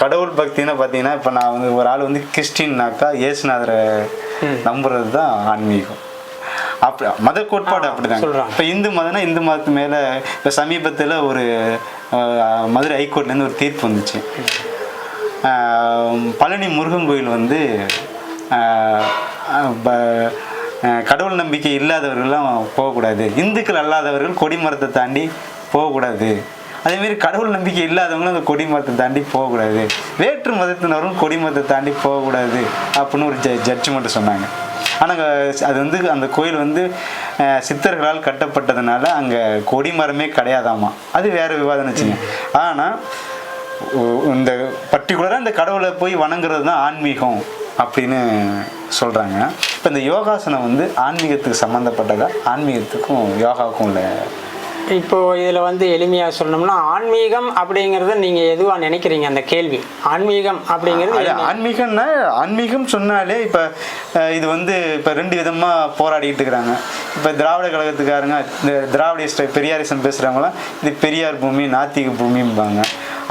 [SPEAKER 2] கடவுள் பக்தின்னு பார்த்தீங்கன்னா இப்போ நான் வந்து ஒரு ஆள் வந்து கிறிஸ்டின்னாக்கா இயேசுநாதரை நம்புறது தான் ஆன்மீகம். அப்படி மத கோட்பாடு அப்படிதான் சொல்கிறாங்க. இப்போ இந்து மதம்னா இந்து மதத்து மேலே இப்போ சமீபத்தில் ஒரு மதுரை ஹைகோர்ட்லேருந்து ஒரு தீர்ப்பு வந்துச்சு. பழனி முருகன் கோயில் வந்து கடவுள் நம்பிக்கை இல்லாதவர்கள்லாம் போகக்கூடாது, இந்துக்கள் அல்லாதவர்கள் கொடிமரத்தை தாண்டி போகக்கூடாது, அதேமாரி கடவுள் நம்பிக்கை இல்லாதவங்களும் அந்த கொடிமரத்தை தாண்டி போகக்கூடாது, வேற்று மதத்தினரும் கொடிமரத்தை தாண்டி போகக்கூடாது அப்படின்னு ஒரு ஜட்ஜ்மெண்ட் சொன்னாங்க. ஆனால் அது வந்து அந்த கோயில் வந்து சித்தர்களால் கட்டப்பட்டதுனால அங்கே கொடிமரமே கிடையாதாமா. அது வேறு விவாதம்னு வச்சுங்க. ஆனால் இந்த பர்டிகுலராக இந்த கடவுளை போய் வணங்குறது தான் ஆன்மீகம் அப்படின்னு சொல்கிறாங்க. இப்போ இந்த யோகாசனம் வந்து ஆன்மீகத்துக்கு சம்மந்தப்பட்டதா, ஆன்மீகத்துக்கும் யோகாவுக்கும் உள்ள?
[SPEAKER 1] இப்போது இதில் வந்து எளிமையாக சொல்லணும்னா ஆன்மீகம் அப்படிங்கிறத நீங்கள் எதுவாக நினைக்கிறீங்க? அந்த கேள்வி ஆன்மீகம் அப்படிங்கிறது,
[SPEAKER 2] ஆன்மீகம்னா ஆன்மீகம் சொன்னாலே இப்போ இது வந்து இப்போ ரெண்டு விதமாக போராடிக்கிட்டு இருக்கிறாங்க. இப்போ திராவிட கழகத்துக்காரங்க, இந்த திராவிட பெரியாரிசம் பேசுகிறவங்களாம் இது பெரியார் பூமி, நாத்திக பூமிம்பாங்க.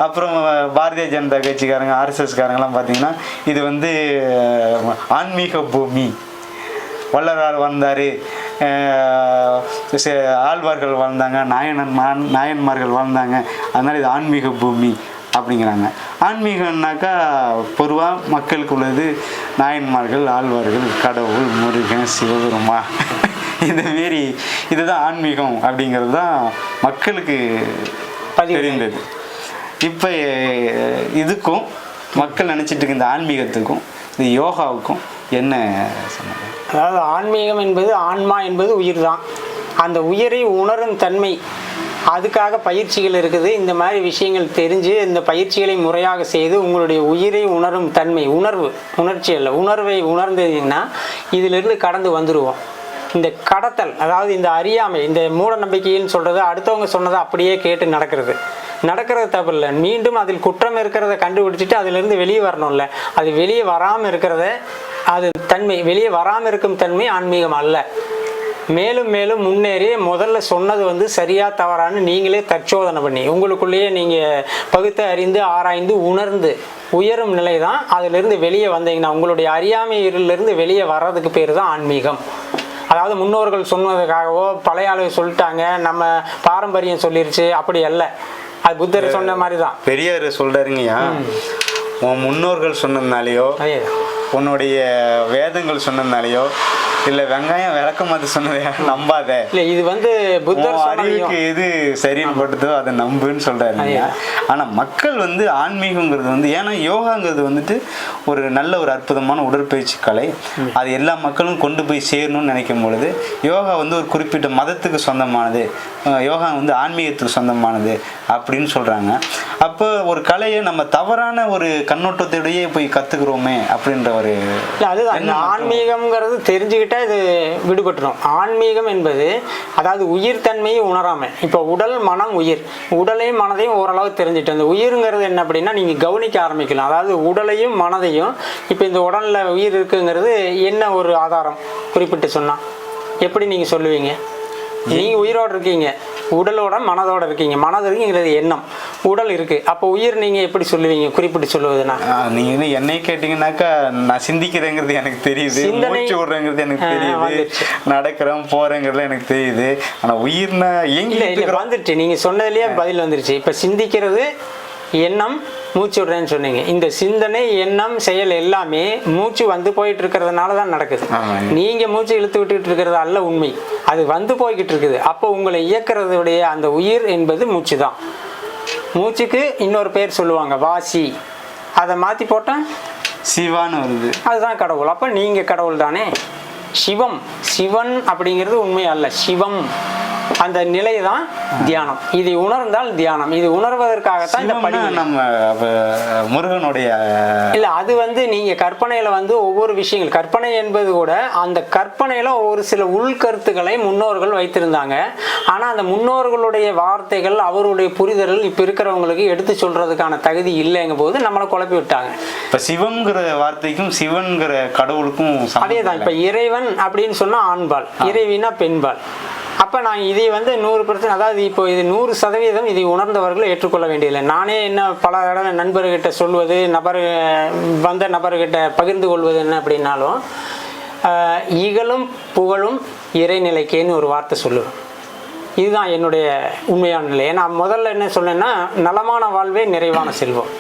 [SPEAKER 2] அப்புறம் பாரதிய ஜனதா கட்சிக்காரங்க, ஆர்எஸ்எஸ்காரங்கெல்லாம் பார்த்தீங்கன்னா இது வந்து ஆன்மீக பூமி, வள்ளலார் வாழ்ந்தார், ஆழ்வார்கள் வாழ்ந்தாங்க, நாயன்மார்கள் வாழ்ந்தாங்க, அதனால் இது ஆன்மீக பூமி அப்படிங்கிறாங்க. ஆன்மீகம்னாக்கா பொதுவாக மக்களுக்கு உள்ளது நாயன்மார்கள், ஆழ்வார்கள், கடவுள், முருகன், சிவபெருமா, இதுமாரி இதுதான் ஆன்மீகம் அப்படிங்கிறது தான் மக்களுக்கு தெரிந்தது. இப்போ இதுக்கும் மக்கள் நினச்சிட்டு இருக்க இந்த ஆன்மீகத்துக்கும் இந்த யோகாவுக்கும் என்ன சொன்னாங்க?
[SPEAKER 1] அதாவது ஆன்மீகம் என்பது, ஆன்மா என்பது உயிர் தான். அந்த உயிரை உணரும் தன்மை அதுக்காக பயிற்சிகள் இருக்குது. இந்த மாதிரி விஷயங்கள் தெரிஞ்சு இந்த பயிற்சிகளை முறையாக செய்து உங்களுடைய உயிரை உணரும் தன்மை, உணர்ச்சி அல்ல, உணர்வை உணர்ந்தீங்கன்னா இதிலிருந்து கடந்து வந்துடுவோம். இந்த கடத்தல், அதாவது இந்த அறியாமை, இந்த மூட நம்பிக்கைன்னு சொல்கிறது, அடுத்தவங்க சொன்னதை அப்படியே கேட்டு நடக்கிறது தப்பு இல்லை. மீண்டும் அதில் குற்றம் இருக்கிறத கண்டுபிடிச்சிட்டு அதிலிருந்து வெளியே வரணும்ல. அது வெளியே வராமல் இருக்கிறத, அது தன்மை, வெளியே வராமல் இருக்கும் தன்மை ஆன்மீகம் அல்ல. மேலும் மேலும் முன்னேறி முதல்ல சொன்னது வந்து சரியா தவறான்னு நீங்களே தற்சோதனை பண்ணி உங்களுக்குள்ளேயே நீங்கள் பகுத்து அறிந்து ஆராய்ந்து உணர்ந்து உயரும் நிலை தான். அதிலிருந்து வெளியே வந்தீங்கன்னா உங்களுடைய அறியாமையிலிருந்து வெளியே வர்றதுக்கு பேர் தான் ஆன்மீகம். அதாவது முன்னோர்கள் சொன்னதுக்காகவோ பழைய ஆளுங்க சொல்லிட்டாங்க, நம்ம பாரம்பரியம் சொல்லிருச்சு, அப்படி அல்ல. அது புத்தர் சொன்ன மாதிரி தான்.
[SPEAKER 2] பெரியார் சொல்றாருங்கய்யா, உன் முன்னோர்கள் சொன்னதுனாலையோ உன்னுடைய வேதங்கள் சொன்னதுனாலையோ இல்ல வெங்காயம் விளக்கமாது சொன்னதை நம்பாத.
[SPEAKER 1] இல்ல இது வந்து புத்தர்
[SPEAKER 2] அறிவுக்கு எது சரின்னு பட்டுதோ அதை நம்புன்னு சொல்றாரு. ஆனா மக்கள் வந்து ஆன்மீகங்கிறது வந்து, ஏன்னா யோகாங்கிறது வந்துட்டு ஒரு நல்ல ஒரு அற்புதமான உடற்பயிற்சி கலை. அது எல்லா மக்களும் கொண்டு போய் சேரணும்னு நினைக்கும் பொழுது யோகா வந்து ஒரு குறிப்பிட்ட மதத்துக்கு சொந்தமானது, யோகா வந்து ஆன்மீகத்துக்கு சொந்தமானது அப்படின்னு சொல்றாங்க. அப்போ ஒரு கலையை நம்ம தவறான ஒரு கண்ணோட்டத்தோடையே போய் கத்துக்கிறோமே அப்படின்ற ஒரு
[SPEAKER 1] அதுதான் ஆன்மீகம்ங்கிறது தெரிஞ்சுக்கிட்டா இது விடுபட்டுரும். ஆன்மீகம் என்பது அதாவது உயிர் தன்மையை உணராம, இப்போ உடல் மனம் உயிர், உடலையும் மனதையும் ஓரளவு தெரிஞ்சுட்டு அந்த உயிர்ங்கிறது என்ன அப்படின்னா நீங்க கவனிக்க ஆரம்பிக்கலாம். அதாவது உடலையும் மனதையும், இப்போ இந்த உடல்ல உயிர் இருக்குங்கிறது என்ன ஒரு ஆதாரம் குறிப்பிட்டு சொன்னா எப்படி நீங்க சொல்லுவீங்க? நீங்க உயிரோடு இருக்கீங்க, உடலோட மனதோட இருக்கீங்க. மனது இருக்குங்கிறது எண்ணம், உடல் இருக்கு. அப்போ உயிர் நீங்க எப்படி சொல்லுவீங்க குறிப்பிட்டு சொல்லுவதுன்னா?
[SPEAKER 2] நீங்க என்னை கேட்டீங்கன்னாக்கா நான் சிந்திக்கிறேங்கிறது எனக்கு தெரியுது, மூச்சு விடுறேங்கிறது எனக்கு தெரியுது, நடக்கிறோம் போறேங்கிறது எனக்கு தெரியுது. ஆனா உயிர்னா எங்க
[SPEAKER 1] வந்துருச்சு, நீங்க சொன்னதுலயே பதில் வந்துருச்சு. இப்ப சிந்திக்கிறது எண்ணம், மூச்சு விடுறேன்னு சொன்னீங்க. இந்த சிந்தனை எண்ணம் செயல் எல்லாமே மூச்சு வந்து போயிட்டு இருக்கிறதுனால தான் நடக்குது. நீங்க மூச்சு இழுத்து விட்டுட்டு இருக்கிறது அல்ல உண்மை, அது வந்து போய்கிட்டு இருக்குது. அப்போ உங்களை இயக்கிறதுடைய அந்த உயிர் என்பது மூச்சு தான். மூச்சுக்கு இன்னொரு பேர் சொல்லுவாங்க வாசி, அதை மாற்றி போட்டால்
[SPEAKER 2] சிவான்னு வருது,
[SPEAKER 1] அதுதான் கடவுள். அப்போ நீங்கள் கடவுள் தானே. சிவம், சிவன் அப்படிங்கிறது உண்மை அல்ல, சிவம் அந்த நிலை தான் தியானம். இதை உணர்ந்தால் தியானம். இது உணர்வதற்காகத்தான் இந்த படி.
[SPEAKER 2] நம்ம முருகனுடைய
[SPEAKER 1] இல்ல, அது வந்து நீங்க கற்பனையில வந்து ஒவ்வொரு விஷயங்கள், கற்பனை என்பது கூட அந்த கற்பனையில ஒரு சில உள்கருத்துக்களை முன்னோர்கள் வைத்திருந்தாங்க. ஆனா அந்த முன்னோர்களுடைய வார்த்தைகள், அவருடைய புரிதல் இப்ப இருக்கிறவங்களுக்கு எடுத்து சொல்றதுக்கான தகுதி இல்லைங்க போது நம்மளை குழப்பி விட்டாங்க.
[SPEAKER 2] இப்ப சிவம்ங்கிற வார்த்தைக்கும் சிவன்கிற கடவுளுக்கும்
[SPEAKER 1] அதேதான். இப்ப இறைவன் அப்படின்னு சொன்னா ஆண்பால், இறைவினா பெண்பால். அப்போ நான் இதை வந்து 100%, அதாவது இப்போ இது 100% இதை உணர்ந்தவர்கள் ஏற்றுக்கொள்ள வேண்டியதில்லை. நானே என்ன பல தடவை நண்பர்கிட்ட சொல்வது, வந்த நபர்கிட்ட பகிர்ந்து கொள்வது என்ன அப்படின்னாலும், இகழும் புகழும் இறைநிலைக்கேன்னு ஒரு வார்த்தை சொல்லுவேன். இதுதான் என்னுடைய உண்மையான நிலை. ஏன்னா முதல்ல என்ன சொன்னேன்னா, நலமான வாழ்வே நிறைவான செல்வம்,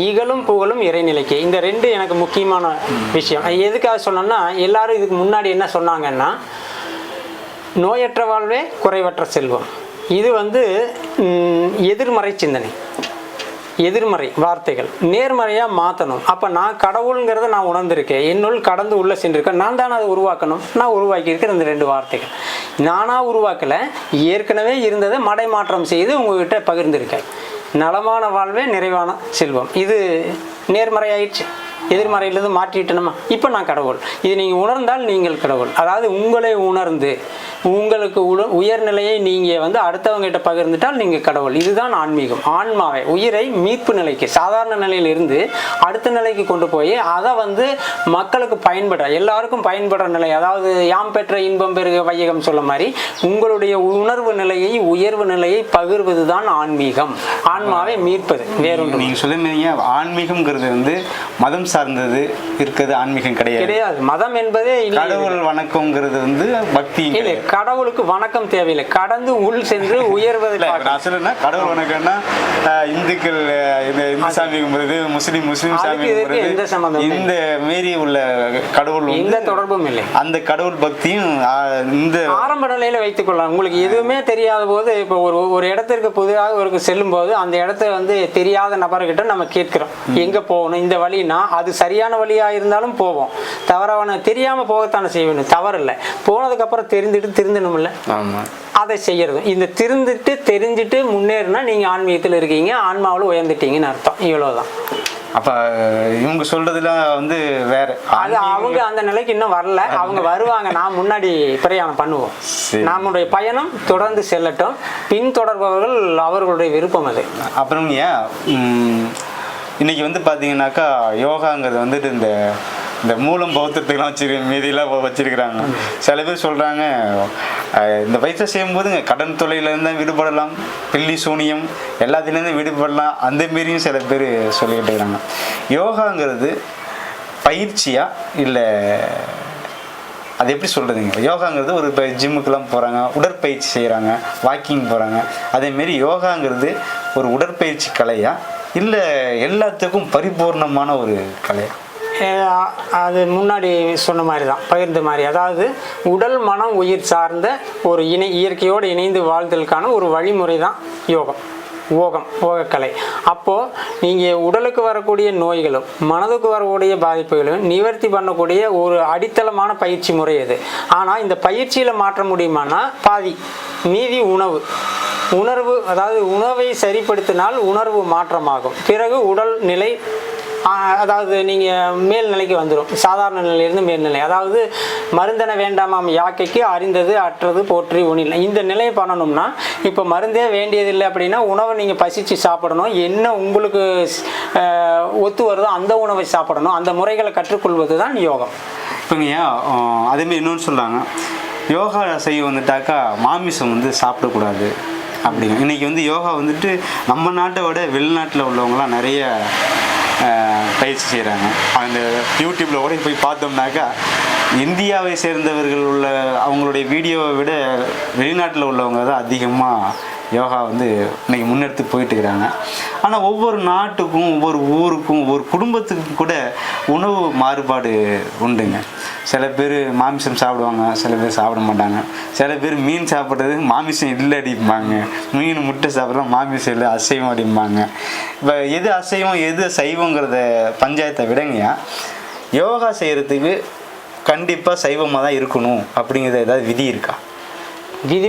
[SPEAKER 1] இகழும் புகழும் இறைநிலைக்கே. இந்த ரெண்டு எனக்கு முக்கியமான விஷயம். எதுக்காக சொன்னோன்னா, எல்லாரும் இதுக்கு முன்னாடி என்ன சொன்னாங்கன்னா, நோயற்ற வாழ்வே குறைவற்ற செல்வம். இது வந்து எதிர்மறை சிந்தனை, எதிர்மறை வார்த்தைகள். நேர்மறையாக மாற்றணும். அப்போ நான் கடவுளுங்கிறத நான் உணர்ந்திருக்கேன், என்னுள் கடந்து உள்ளே சென்றிருக்கேன், நான் தான் அதை உருவாக்கணும். நான் உருவாக்கியிருக்கேன் இந்த ரெண்டு வார்த்தைகள். நானாக உருவாக்கலை, ஏற்கனவே இருந்ததை மடைமாற்றம் செய்து உங்ககிட்ட பகிர்ந்திருக்கேன். நலமான வாழ்வே நிறைவான செல்வம், இது நேர்மறை ஆயிடுச்சு. எதிர்மறையிலிருந்து மாற்றிட்டணுமா, இப்போ நான் கடவுள். இது நீங்கள் உணர்ந்தால் நீங்கள் கடவுள். அதாவது உங்களை உணர்ந்து உங்களுக்கு உயர்நிலையை நீங்கள் வந்து அடுத்தவங்ககிட்ட பகிர்ந்துட்டால் நீங்கள் கடவுள். இதுதான் ஆன்மீகம். ஆன்மாவை, உயிரை மீட்பு நிலைக்கு, சாதாரண நிலையிலிருந்து அடுத்த நிலைக்கு கொண்டு போய் அதை வந்து மக்களுக்கு பயன்படுற, எல்லாருக்கும் பயன்படுற நிலை. அதாவது யாம் பெற்ற இன்பம் பெருக வையகம் சொல்ல மாதிரி உங்களுடைய உணர்வு நிலையை, உயர்வு நிலையை பகிர்வது தான் ஆன்மீகம். ஆன்மாவை மீட்பது வேறொன்று.
[SPEAKER 2] நீங்கள் சொல்லுறீங்க ஆன்மீகம்ங்கிறது வந்து மதம் சார்ந்தது இருக்கிறது, ஆன்மீகம் கிடையாது.
[SPEAKER 1] மதம் என்பதே
[SPEAKER 2] கடவுள் வணக்கம்ங்கிறது வந்து பக்தி இல்லை.
[SPEAKER 1] கடவுளுக்கு வணக்கம் தேவையில்லை, கடந்து உள் சென்று உயர்வதற்காக.
[SPEAKER 2] நான் சொல்லுன்னா கடவுள் வணக்கம்னா இந்துக்கள் இந்து சாமி கும்பிடுறது, முஸ்லீம் சாமி கும்பிடுறது, இந்த மாரி உள்ள கடவுள்
[SPEAKER 1] எந்த தொடர்பும் இல்லை.
[SPEAKER 2] அந்த கடவுள் பக்தியும் இந்த
[SPEAKER 1] ஆரம்ப நிலையில வைத்துக் கொள்ளலாம். உங்களுக்கு எதுவுமே தெரியாத போது, இப்போ ஒரு இடத்திற்கு புதிதாக ஒரு செல்லும் போது அந்த இடத்த வந்து தெரியாத நபர்கிட்ட நம்ம கேட்கிறோம், எங்க போகணும் இந்த வழினா அது சரியான வழியாக இருந்தாலும் போவோம், தவறான தெரியாமல் போகத்தானே செய்ய வேண்டும், தவறு இல்லை. போனதுக்கப்புறம் தெரிஞ்சுட்டு திருந்தணும்ல,
[SPEAKER 2] ஆமாம்,
[SPEAKER 1] அதை செய்யறது. இந்த திருந்துட்டு தெரிஞ்சுட்டு முன்னேறினா நீங்கள் ஆன்மீகத்தில் இருக்கீங்க, ஆன்மாவில் உயர்ந்துட்டீங்கன்னு அர்த்தம். இவ்வளோதான்.
[SPEAKER 2] அப்போ இவங்க சொல்றதுலாம் வந்து வேற,
[SPEAKER 1] அது அவங்க அந்த நிலைக்கு இன்னும் வரல, அவங்க வருவாங்க. நான் முன்னாடி பிரயாணம் பண்ணுவோம். நம்முடைய பயணம் தொடர்ந்து செல்லட்டும், பின்தொடர்பவர்கள் அவர்களுடைய விருப்பம் அது.
[SPEAKER 2] அப்புறம் இன்னைக்கு வந்து பார்த்தீங்கன்னாக்கா யோகாங்கிறது வந்துட்டு இந்த மூலம் பௌத்தத்துக்கெல்லாம் மீதியெல்லாம் வச்சிருக்கிறாங்க. சில பேர் சொல்கிறாங்க இந்த வயசை செய்யும்போது கடன் தொல்லையிலேருந்து தான் விடுபடலாம், பில்லி சூனியம் எல்லாத்துலேருந்து விடுபடலாம், அந்த மாரியும் சில பேர் சொல்லிக்கிட்டு இருக்கிறாங்க. யோகாங்கிறது பயிற்சியா இல்லை அது எப்படி சொல்கிறதுங்க? யோகாங்கிறது ஒரு இப்போ ஜிம்முக்கெல்லாம் போகிறாங்க, உடற்பயிற்சி செய்கிறாங்க, வாக்கிங் போகிறாங்க. அதேமாரி யோகாங்கிறது ஒரு உடற்பயிற்சி கலையா இல்லை எல்லாத்துக்கும் பரிபூர்ணமான ஒரு கலையா?
[SPEAKER 1] அது முன்னாடி சொன்ன மாதிரி தான், பகிர்ந்த மாதிரி. அதாவது உடல் மனம் உயிர் சார்ந்த ஒரு இயற்கையோடு இணைந்து வாழ்தலுக்கான ஒரு வழிமுறை தான் யோகம், ஓகக்கலை. அப்போது நீங்கள் உடலுக்கு வரக்கூடிய நோய்களும் மனதுக்கு வரக்கூடிய பாதிப்புகளும் நிவர்த்தி பண்ணக்கூடிய ஒரு அடித்தளமான பயிற்சி முறை அது. ஆனால் இந்த பயிற்சியில் மாற்ற முடியுமானா பாதி, மீதி உணர்வு. அதாவது உணவை சரிப்படுத்தினால் உணர்வு மாற்றமாகும், பிறகு உடல் நிலை அதாவது நீங்கள் மேல்நிலைக்கு வந்துடும், சாதாரண நிலையிலிருந்து மேல்நிலை. அதாவது மருந்தென வேண்டாமாம் யாக்கைக்கு அறிந்தது அற்றது போற்றி உணில். இந்த நிலையை பண்ணணும்னா இப்போ மருந்தே வேண்டியதில்லை அப்படின்னா உணவை நீங்கள் பசித்து சாப்பிடணும், என்ன உங்களுக்கு ஒத்து வருதோ அந்த உணவை சாப்பிடணும். அந்த முறைகளை கற்றுக்கொள்வது தான் யோகம்.
[SPEAKER 2] இப்போங்க அதேமாரி இன்னொன்று சொல்கிறாங்க, யோகா செய்ய வந்துட்டாக்கா மாமிசம் வந்து சாப்பிடக்கூடாது அப்படிங்க. இன்றைக்கி வந்து யோகா வந்துட்டு நம்ம நாட்டை விட வெளிநாட்டில் உள்ளவங்களாம் நிறைய பயிற்சி செய்கிறாங்க. அந்த யூடியூப்பில் கூட போய் பார்த்தோம்னாக்கா இந்தியாவை சேர்ந்தவர்கள் உள்ள அவங்களுடைய வீடியோவை விட வெளிநாட்டில் உள்ளவங்க தான் அதிகமாக யோகா வந்து இன்றைக்கி முன்னெடுத்து போயிட்டு இருக்கிறாங்க. ஆனால் ஒவ்வொரு நாட்டுக்கும் ஒவ்வொரு ஊருக்கும் ஒவ்வொரு குடும்பத்துக்கும் கூட உணவு மாறுபாடு உண்டுங்க. சில பேர் மாமிசம் சாப்பிடுவாங்க, சில பேர் சாப்பிட மாட்டாங்க. சில பேர் மீன் சாப்பிட்றது மாமிசம் இல்லை அடிப்பாங்க, மீன் முட்டை சாப்பிட்றா மாமிசம் இல்லை அசைவம் அடிப்பாங்க. இப்போ எது அசைவம் எது சைவங்கிறத பஞ்சாயத்தை விடங்கயா, யோகா செய்கிறதுக்கு கண்டிப்பாக சைவமாக தான் இருக்கணும் அப்படிங்கிறது ஏதாவது விதி இருக்கா?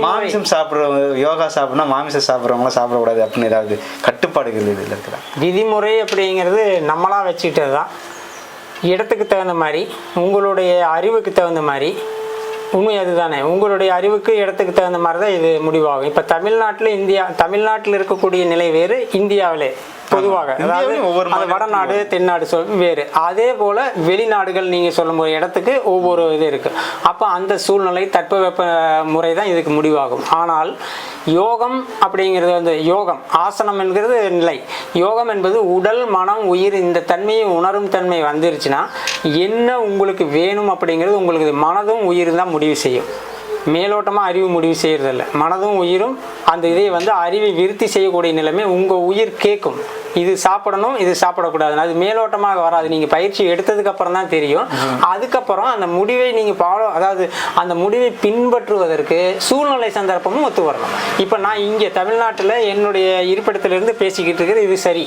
[SPEAKER 2] மாமிசம் சாப்பிட்றவங்க யோகா சாப்பிட்னா மாமிசம் சாப்பிட்றவங்களாம் சாப்பிடக்கூடாது அப்படின்னு ஏதாவது கட்டுப்பாடுகள் இதில் இருக்கிறா?
[SPEAKER 1] விதிமுறை அப்படிங்கிறது நம்மளா வச்சுக்கிட்டது தான். இடத்துக்கு தகுந்த மாதிரி, உங்களுடைய அறிவுக்கு தகுந்த மாதிரி, உண்மை அதுதானே, உங்களுடைய அறிவுக்கு இடத்துக்கு தகுந்த மாதிரி தான் இது முடிவாகும். இப்போ தமிழ்நாட்டில் இருக்கக்கூடிய நிலை வேறு, இந்தியாவிலே பொதுவாக அதாவது வடநாடு தென்னாடு வேறு. அதே போல் வெளிநாடுகள் நீங்கள் சொல்லும் போது இடத்துக்கு ஒவ்வொரு இது இருக்குது. அப்போ அந்த சூழ்நிலை தட்பவெப்ப முறை தான் இதுக்கு முடிவாகும். ஆனால் யோகம் அப்படிங்கிறது வந்து யோகம் ஆசனம் என்கிறது நிலை. யோகம் என்பது உடல் மனம் உயிர் இந்த தன்மையை உணரும் தன்மை வந்துருச்சுன்னா என்ன உங்களுக்கு வேணும் அப்படிங்கிறது உங்களுக்கு மனதும் உயிரும் தான் முடிவு செய்யும். மேலோட்டமாக அறிவு முடிவு செய்கிறதில்ல, மனதும் உயிரும் அந்த இதை வந்து அறிவை விருத்தி செய்யக்கூடிய நிலைமை உங்கள் உயிர் கேட்கும். இது சாப்பிடணும் இது சாப்பிடக்கூடாது, அது மேலோட்டமாக வராது. நீங்கள் பயிற்சி எடுத்ததுக்கு அப்புறம் தான் தெரியும். அதுக்கப்புறம் அந்த முடிவை நீங்கள் அதாவது அந்த முடிவை பின்பற்றுவதற்கு சூழ்நிலை சந்தர்ப்பமும் ஒத்து வரணும். இப்போ நான் இங்கே தமிழ்நாட்டில் என்னுடைய இருப்பிடத்திலிருந்து பேசிக்கிட்டு இருக்கிறது இது சரி.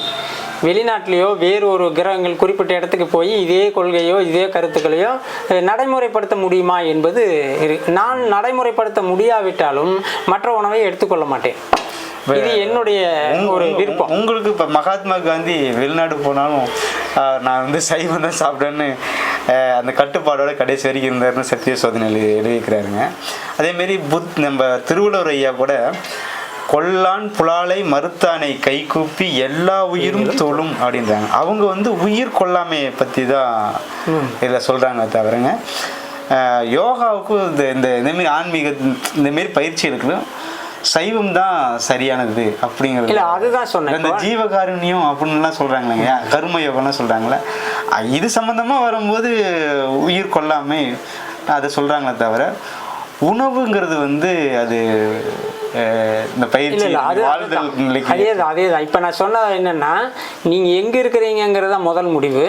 [SPEAKER 1] வெளிநாட்டிலேயோ வேறு ஒரு கிரகங்கள் குறிப்பிட்ட இடத்துக்கு போய் இதே கொள்கையோ இதே கருத்துக்களையோ நடைமுறைப்படுத்த முடியுமா என்பது நான் நடைமுறைப்படுத்த முடியாவிட்டாலும் மற்ற உணவை எடுத்துக்கொள்ள மாட்டேன். இது என்னுடைய ஒரு விருப்பம்.
[SPEAKER 2] உங்களுக்கு இப்போ மகாத்மா காந்தி வெளிநாடு போனாலும் நான் வந்து சைவம் தான் சாப்பிட்டேன்னு அந்த கட்டுப்பாடோட கடைசி வரைக்கும் இருந்தாருன்னு சத்திய சோதனையில் எழுதிக்கிறாருங்க. அதேமாரி நம்ம திருவள்ளுவர் ஐயா கூட கொல்லான் புலாலை மறுத்தானை கை கூப்பி எல்லா உயிரும் தொழும் அப்படின்றாங்க. அவங்க வந்து உயிர் கொல்லாமையை பற்றி தான் இதில் சொல்கிறாங்க. தவிரங்க யோகாவுக்கும் இந்தமாரி ஆன்மீக இந்தமாரி பயிற்சிகளுக்கு சைவம் தான் சரியானது அப்படிங்கிறது.
[SPEAKER 1] இல்லை அதுதான் சொன்னேன்.
[SPEAKER 2] இந்த ஜீவகாருண்யம் அப்படின்லாம் சொல்கிறாங்களேங்க, கர்ம யோகம்லாம் சொல்கிறாங்களே, இது சம்மந்தமாக வரும்போது உயிர் கொல்லாமை அதை சொல்கிறாங்களே தவிர உணவுங்கிறது வந்து அது இந்த பயிற்சி
[SPEAKER 1] அதேதான். இப்போ நான் சொன்னது என்னென்னா, நீங்கள் எங்கே இருக்கிறீங்கிறது தான் முதல் முடிவு.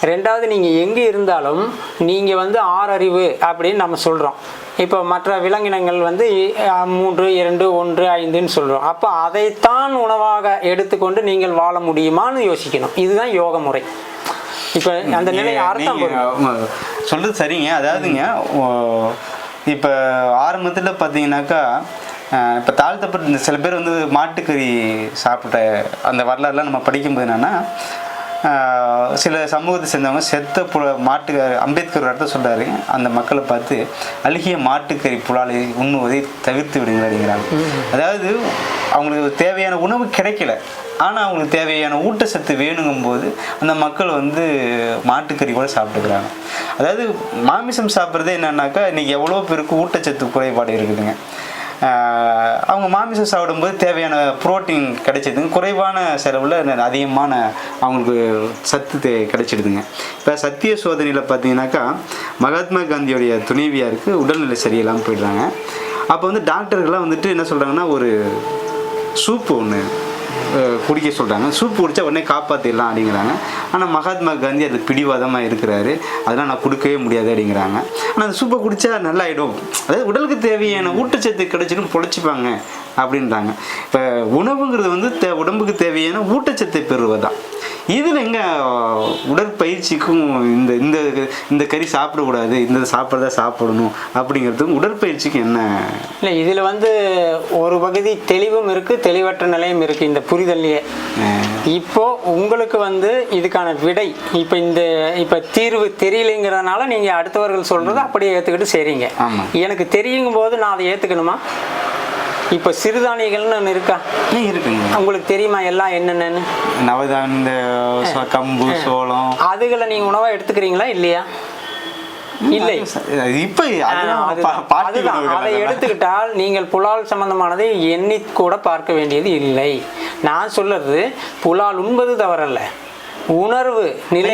[SPEAKER 1] ரெண்டாவது, நீங்கள் எங்கே இருந்தாலும் நீங்கள் வந்து ஆறறிவு அப்படின்னு நம்ம சொல்கிறோம். இப்போ மற்ற விலங்கினங்கள் வந்து 3, 2, 1, 5ன்னு சொல்கிறோம். அப்போ அதைத்தான் உணவாக எடுத்துக்கொண்டு நீங்கள் வாழ முடியுமான்னு யோசிக்கணும். இதுதான் யோக முறை. இப்போ அந்த நிலை அர்த்தம்
[SPEAKER 2] நீங்க சொல்றது சரிங்க. அதாவதுங்க இப்போ ஆரம்பத்தில் பார்த்தீங்கன்னாக்கா இப்போ தாழ்த்தப்பட்ட சில பேர் வந்து மாட்டுக்கறி சாப்பிட்ட அந்த வரலாறுலாம் நம்ம படிக்கும்போது என்னென்னா சில சமூகத்தை சேர்ந்தவங்க செத்த மாட்டு அம்பேத்கர் இடத்த சொல்கிறாரு, அந்த மக்களை பார்த்து அழுகிய மாட்டுக்கறி புலாலை உண்ணுவதை தவிர்த்து விடுங்க அப்படிங்கிறாங்க. அதாவது அவங்களுக்கு தேவையான உணவு கிடைக்கல, ஆனால் அவங்களுக்கு தேவையான ஊட்டச்சத்து வேணுங்கும்போது அந்த மக்கள் வந்து மாட்டுக்கறி கூட சாப்பிட்டுக்கிறாங்க. அதாவது மாமிசம் சாப்பிட்றதே என்னன்னாக்கா இன்றைக்கி எவ்வளோ பேருக்கு ஊட்டச்சத்து குறைபாடு இருக்குதுங்க. அவங்க மாமிசம் சாப்பிடும்போது தேவையான புரோட்டீன் கிடைச்சிதுங்க, குறைவான செலவில் அதிகமான அவங்களுக்கு சத்து கிடைச்சிடுதுங்க. இப்போ சத்திய சோதனையில் பார்த்தீங்கன்னாக்கா மகாத்மா காந்தியோடைய துணைவியாருக்கு உடல்நிலை சரியில்லாமல் போயிடுறாங்க. அப்போ வந்து டாக்டர்கள்லாம் வந்துட்டு என்ன சொல்கிறாங்கன்னா ஒரு சூப்பு ஒன்று குடிக்க சொல்கிறாங்க. சூப்பு குடித்தா உடனே காப்பாற்றிடலாம் அப்படிங்கிறாங்க. ஆனால் மகாத்மா காந்தி அது பிடிவாதமாக இருக்கிறாரு, அதெல்லாம் நான் கொடுக்கவே முடியாது அப்படிங்கிறாங்க. ஆனால் அந்த சூப்பை குடித்தா நல்லாயிடும், அதாவது உடலுக்கு தேவையான ஊட்டச்சத்து கிடைச்சிடும், பொழைச்சிப்பாங்க அப்படின்றாங்க. இப்போ உணவுங்கிறது வந்து உடம்புக்கு தேவையான ஊட்டச்சத்தை பெறுவதுதான். இதில் எங்கே உடற்பயிற்சிக்கும் இந்த இந்த இந்த கறி சாப்பிடக்கூடாது, இந்த சாப்பிட்றதா சாப்பிடணும் அப்படிங்கிறதுக்கும் உடற்பயிற்சிக்கும் என்ன
[SPEAKER 1] இல்லை? இதில் வந்து ஒரு பகுதி தெளிவும் இருக்குது, தெளிவற்ற நிலையும் இருக்குது இந்த புரிதல்லையே. இப்போ உங்களுக்கு வந்து இதுக்கான விடை இப்போ தீர்வு தெரியலைங்கிறதுனால நீங்கள் அடுத்தவர்கள் சொல்கிறத அப்படியே ஏற்றுக்கிட்டு செய்கிறீங்க. எனக்கு தெரியுங்கும் போது நான் அதை ஏற்றுக்கணுமா? இப்போ சிறுதானியங்கள்னு ஒன்று இருக்கா?
[SPEAKER 2] இருக்குங்க.
[SPEAKER 1] உங்களுக்கு தெரியுமா எல்லாம் என்னென்னு?
[SPEAKER 2] நவதானிய, கம்பு, சோளம், அதுகளை
[SPEAKER 1] நீங்கள் உணவாக எடுத்துக்கிறீங்களா இல்லையா? இல்லை.
[SPEAKER 2] இப்போ
[SPEAKER 1] அதுதான், அதை எடுத்துக்கிட்டால் நீங்கள் புலால் சம்பந்தமானதை எண்ணி கூட பார்க்க வேண்டியது இல்லை. நான் சொல்றது புலால் உண்பது தவறல்ல, உணர்வு நிலை.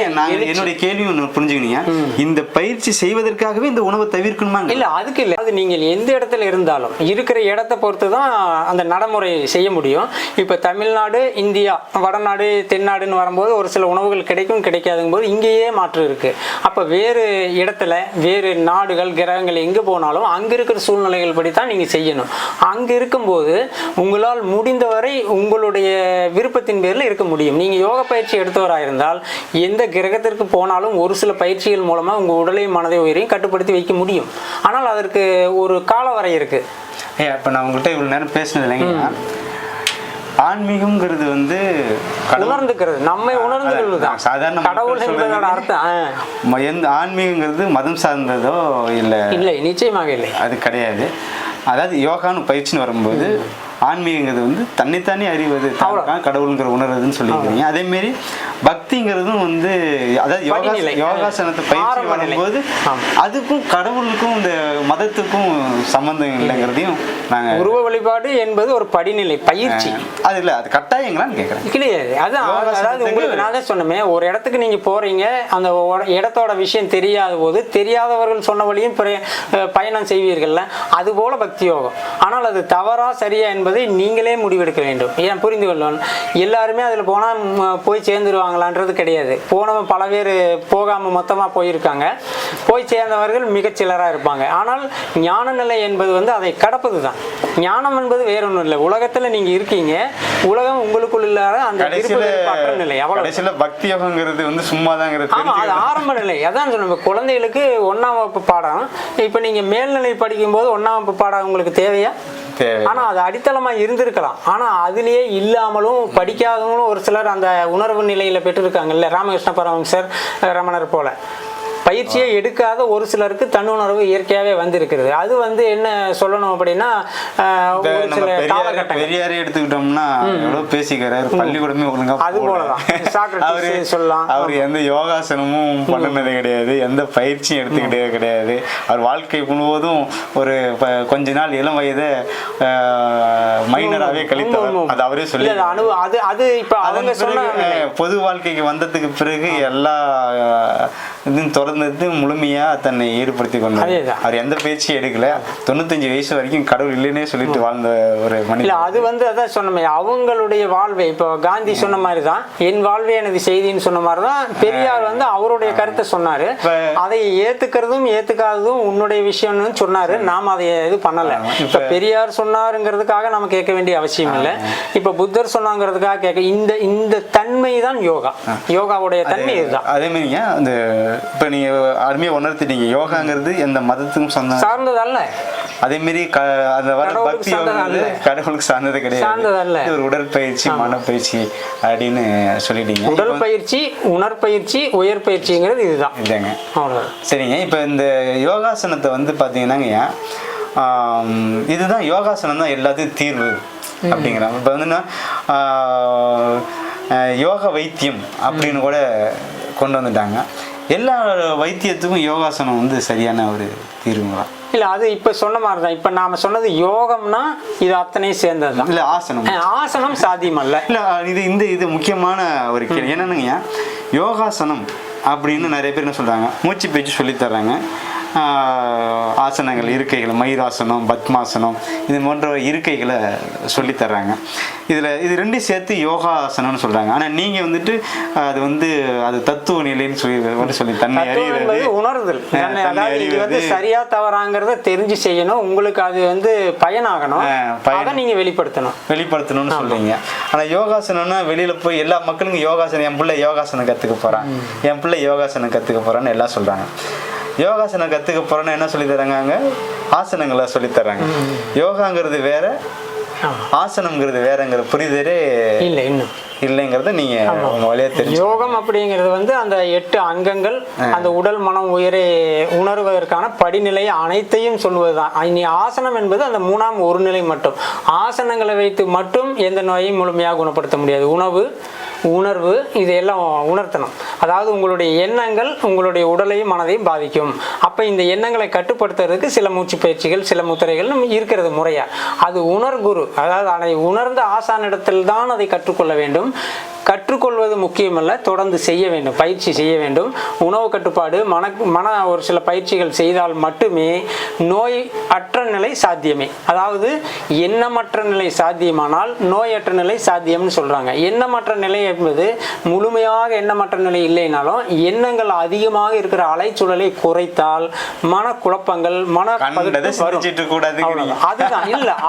[SPEAKER 2] என்னுடைய கேள்வி ஒன்று புரிஞ்சுக்கினீங்க, இந்த பயிற்சி செய்வதற்காகவே இந்த உணவை தவிர்க்கணுமா?
[SPEAKER 1] இல்ல, அதுக்கு இல்லை. அது நீங்கள் எந்த இடத்துல இருந்தாலும் இருக்கிற இடத்தை பொறுத்து தான் அந்த நடைமுறை செய்ய முடியும். இப்போ தமிழ்நாடு, இந்தியா, வடநாடு, தென்னாடுன்னு வரும்போது ஒரு சில உணவுகள் கிடைக்கும், கிடைக்காதுங்கும் போது இங்கேயே மாற்று இருக்கு. அப்போ வேறு இடத்துல வேறு நாடுகள், கிரகங்கள் எங்கே போனாலும் அங்கே இருக்கிற சூழ்நிலைகள் படி தான் நீங்கள் செய்யணும். அங்கே இருக்கும்போது உங்களால் முடிந்தவரை உங்களுடைய விருப்பத்தின் பேரில் இருக்க முடியும். நீங்கள் யோக பயிற்சி எடுத்தவராக இருந்தால் எந்த கிரகத்திற்கு போனாலும் ஒரு சில பயிற்சிகள் மூலமா உங்க உடலையும் மனதை உயிரையும் கட்டுப்படுத்தி வைக்க முடியும். ஆனால் அதற்கு ஒரு கால வரை இருக்கு.
[SPEAKER 2] இப்போ நான் உங்கள்கிட்ட இவ்வளவு நேரம் பேசினது இல்லைங்க, ஆன்மீகம்ங்கிறது வந்து
[SPEAKER 1] உணர்ந்துக்கிறது, நம்மை உணர்ந்துக்கிறது தான் சாதாரண கடவுள் என்பதோட அர்த்தம்.
[SPEAKER 2] எந்த ஆன்மீகங்கிறது மதம் சார்ந்ததோ இல்லை,
[SPEAKER 1] நிச்சயமாக இல்லை,
[SPEAKER 2] அது கிடையாது. அதாவது யோகான்னு பயிற்சின்னு வரும்போது ஆன்மீகங்கிறது வந்து தன்னைத்தானே அறிவது, கடவுளுங்கிற உணர்வுன்னு சொல்லிக்கிறீங்க. அதே மாதிரி பக்திங்கிறதும் வந்து அதாவது யோகாசனத்தை பயிற்சி வரும்போது அதுக்கும் கடவுளுக்கும் இந்த மதத்துக்கும் சம்பந்தம் இல்லைங்கிறதையும் நாங்கள்
[SPEAKER 1] உருவ வழிபாடு என்பது ஒரு படிநிலை பயிற்சி.
[SPEAKER 2] அது இல்லை, அது கட்டாயங்களான்னு கேட்குறேன்.
[SPEAKER 1] கிடையாது. அதாவது உங்களுக்கு நான் தான் சொன்னமே, ஒரு இடத்துக்கு நீங்க போறீங்க, அந்த இடத்தோட விஷயம் தெரியாத போது தெரியாதவர்கள் சொன்ன வழியும் பயணம் செய்வீர்கள்ல, அது போல பக்தி யோகம். ஆனால் அது தவறா சரியா என்பதை நீங்களே முடிவெடுக்க வேண்டும். ஏன் புரிந்து கொள்ளணும், எல்லாருமே அதில் போனால் போய் சேர்ந்துருவாங்களான்றது கிடையாது. போனவன் பல பேர் போகாமல் மொத்தமாக போயிருக்காங்க, போய் சேர்ந்தவர்கள் மிகச்சிலராக இருப்பாங்க. ஆனால் ஞான நிலை என்பது வந்து அதை கடப்பது தான். ஞானம் என்பது வேற ஒன்றும் இல்லை. உலகத்தில் நீங்கள் இருக்கீங்க, உலகம் உங்களுக்குள்ள இல்லாத அந்த திருப்பற்ற நிலை.
[SPEAKER 2] அவ்வளோ பக்தி யோகங்கிறது வந்து சும்மா தான்.
[SPEAKER 1] ஆமாம், அது ஆரம்ப நிலை. அதான் சொன்ன குழந்தைகளுக்கு 1ஆம் வகுப்பு பாடம். இப்போ நீங்கள் மேல்நிலை படிக்கும் போது 1ஆம் வகுப்பு பாடம் உங்களுக்கு தேவையா? ஆனா அது அடித்தளமா இருந்திருக்கலாம். ஆனா அதுலயே இல்லாமலும் படிக்காதவங்களும் ஒரு சிலர் அந்த உணர்வு நிலையில பெற்றிருக்காங்கல்ல. ராமகிருஷ்ண பரமஹம்சர், ரமணர் போல பயிற்சியை எடுக்காத ஒரு சிலருக்கு தன்னுணர்வு இயற்கையாகவே வந்திருக்கிறது. அது வந்து என்ன சொல்லணும் அப்படின்னா, ஒரு சில காலகட்டம்
[SPEAKER 2] பெரியாரே எடுத்துக்கிட்டோம்னா எவ்வளவு பேசிக்கிறாரு, பள்ளிக்கூடமே ஒழுங்கா
[SPEAKER 1] அது போலதான் சொல்லலாம்.
[SPEAKER 2] அவர் எந்த யோகாசனமும் பண்ணினது கிடையாது, எந்த பயிற்சியும் எடுத்துக்கிட்டே கிடையாது. அவர் வாழ்க்கை முழுவதும் ஒரு கொஞ்ச நாள் இளம் வயதை மைனராகவே கழித்தவர். அது அவரே சொல்லி
[SPEAKER 1] அது இப்ப அவங்க சொன்ன
[SPEAKER 2] பொது வாழ்க்கைக்கு வந்ததுக்கு பிறகு எல்லா இதுவும் தொடர்ந்து முழுமையா தன்னை ஈடுபடுத்தி கொண்டார். அவர் எந்த பயிற்சியும் எடுக்கல. 95 வயசு வரைக்கும் கடவுள் இல்லைன்னே சொல்லிட்டு வாழ்ந்த ஒரு மனிதன்.
[SPEAKER 1] அது வந்து அதான் சொன்னமே, அவங்களுடைய வாழ்வை இப்போ காந்தி சொன்ன மாதிரி தான், என் வாழ்வே எனது செய்தின்னு சொன்ன மாதிரி தான் பெரியார் வந்து அவருடைய கருத்தை சொன்னாரு. அதை ஏத்துக்கிறதும் ஏத்துக்காததும் உன்னுடைய விஷயம்னு சொன்னாரு. நாம் அதை இது பண்ணல. இப்ப பெரியார் சொன்னாருங்கிறதுக்காக நம்ம கேட்க வேண்டிய அவசியம் இல்லை. இப்ப புத்தர் சொன்னாங்கிறதுக்காக கேட்க இந்த தன்மை தான் யோகா. யோகாவுடைய தன்மை இதுதான்.
[SPEAKER 2] அதே மாதிரிங்க அந்த இப்போ நீங்கள் அருமையாக உணர்த்திட்டீங்க, யோகாங்கிறது எந்த மதத்துக்கும்
[SPEAKER 1] சார்ந்தது அல்ல.
[SPEAKER 2] அதே மாதிரி அந்த வர பக்தி கடவுளுக்கு சார்ந்தது கிடையாது, ஒரு உடற்பயிற்சி மனப்பயிற்சி அப்படின்னு சொல்லிட்டீங்க.
[SPEAKER 1] உடற்பயிற்சி, உணர்பயிற்சி, உயர்பயிற்சிங்கிறது இதுதான்.
[SPEAKER 2] இல்லைங்க, சரிங்க. இப்போ இந்த யோகாசனத்தை வந்து பார்த்தீங்கன்னாங்கய்யா, இதுதான் யோகாசனம் தான் எல்லாத்துக்கும் தீர்வு அப்படிங்கிறாங்க. இப்போ வந்துன்னா யோக வைத்தியம் அப்படின்னு கூட கொண்டு வந்துட்டாங்க. எல்லா வைத்தியத்துக்கும் யோகாசனம் வந்து சரியான ஒரு தீர்வுங்களா?
[SPEAKER 1] இல்லை, அது இப்போ சொன்ன மாதிரி தான். இப்போ நாம் சொன்னது யோகம்னா இது அத்தனையும் சேர்ந்தது தான்.
[SPEAKER 2] இல்லை, ஆசனம்
[SPEAKER 1] சாத்தியம் அல்ல.
[SPEAKER 2] இல்லை, இது முக்கியமான ஒரு கேள்வி என்னன்னுங்க, யோகாசனம் அப்படின்னு நிறைய பேர் என்ன சொல்கிறாங்க, மூச்சு பயிற்சி சொல்லித்தர்றாங்க. ஆசனங்கள், இருக்கைகள், மயூராசனம், பத்மாசனம், இது போன்ற இருக்கைகளை சொல்லித்தர்றாங்க. இது ரெண்டையும் சேர்த்து யோகாசனம்னு சொல்கிறாங்க. ஆனால் நீங்கள் வந்துட்டு அது தத்துவ நிலைன்னு சொல்லி தன்னை அறிவது,
[SPEAKER 1] உணர்தல். இது வந்து சரியா தவறாங்கிறத தெரிஞ்சு செய்யணும். உங்களுக்கு அது பயனாகணும், அதை நீங்கள் வெளிப்படுத்தணும்னு சொல்றீங்க. ஆனால் யோகாசனம்னா வெளியில் போய் எல்லா மக்களுக்கும் யோகாசனம், என் பிள்ளை யோகாசனம் கற்றுக்க போகிறான், என் பிள்ளை யோகாசனம் கற்றுக்க போகிறான்னு எல்லாம் சொல்கிறாங்க. யோகாசனம் கற்றுக்க போகிறோன்னா என்ன சொல்லி தராங்க? அங்கே ஆசனங்களை சொல்லித்தர்றாங்க. யோகாங்கிறது வேற, ஆசனம்ங்கிறது வேறங்கிற புரிதலே இல்லைங்கிறத நீங்க உங்க வழியா தெரியும். யோகம் அப்படிங்கிறது அந்த 8 அங்கங்கள், அந்த உடல் மனம் உயிரை உணர்வதற்கான படிநிலை அனைத்தையும் சொல்வதுதான். இனி ஆசனம் என்பது அந்த 3ஆம் ஒரு நிலை மட்டும். ஆசனங்களை வைத்து மட்டும் எந்த நோயையும் முழுமையாக குணப்படுத்த முடியாது. உணர்வு இதையெல்லாம் உணர்த்தணும். அதாவது உங்களுடைய எண்ணங்கள் உங்களுடைய உடலையும் மனதையும் பாதிக்கும். அப்போ இந்த எண்ணங்களை கட்டுப்படுத்துறதுக்கு சில மூச்சு பயிற்சிகள், சில முத்திரைகள் இருக்கிறது முறையா. அது உணர்குரு, அதாவது அதை உணர்ந்த ஆசானிடத்தில் தான் அதை கற்றுக்கொள்ள வேண்டும். கற்றுக்கொள்வது முக்கியமல்ல, தொடர்ந்து செய்ய வேண்டும், பயிற்சி செய்ய வேண்டும். உணவு கட்டுப்பாடு, மன ஒரு சில பயிற்சிகள் செய்தால் மட்டுமே நோய் அற்ற நிலை சாத்தியமே. அதாவது எண்ணமற்ற நிலை சாத்தியமானால் நோயற்ற நிலை சாத்தியம்னு சொல்றாங்க. எண்ணமற்ற நிலை என்பது முழுமையாக எண்ணமற்ற நிலை இல்லைனாலும் எண்ணங்கள் அதிகமாக இருக்கிற அலைச்சூழலை குறைத்தால் மனக்குழப்பங்கள்,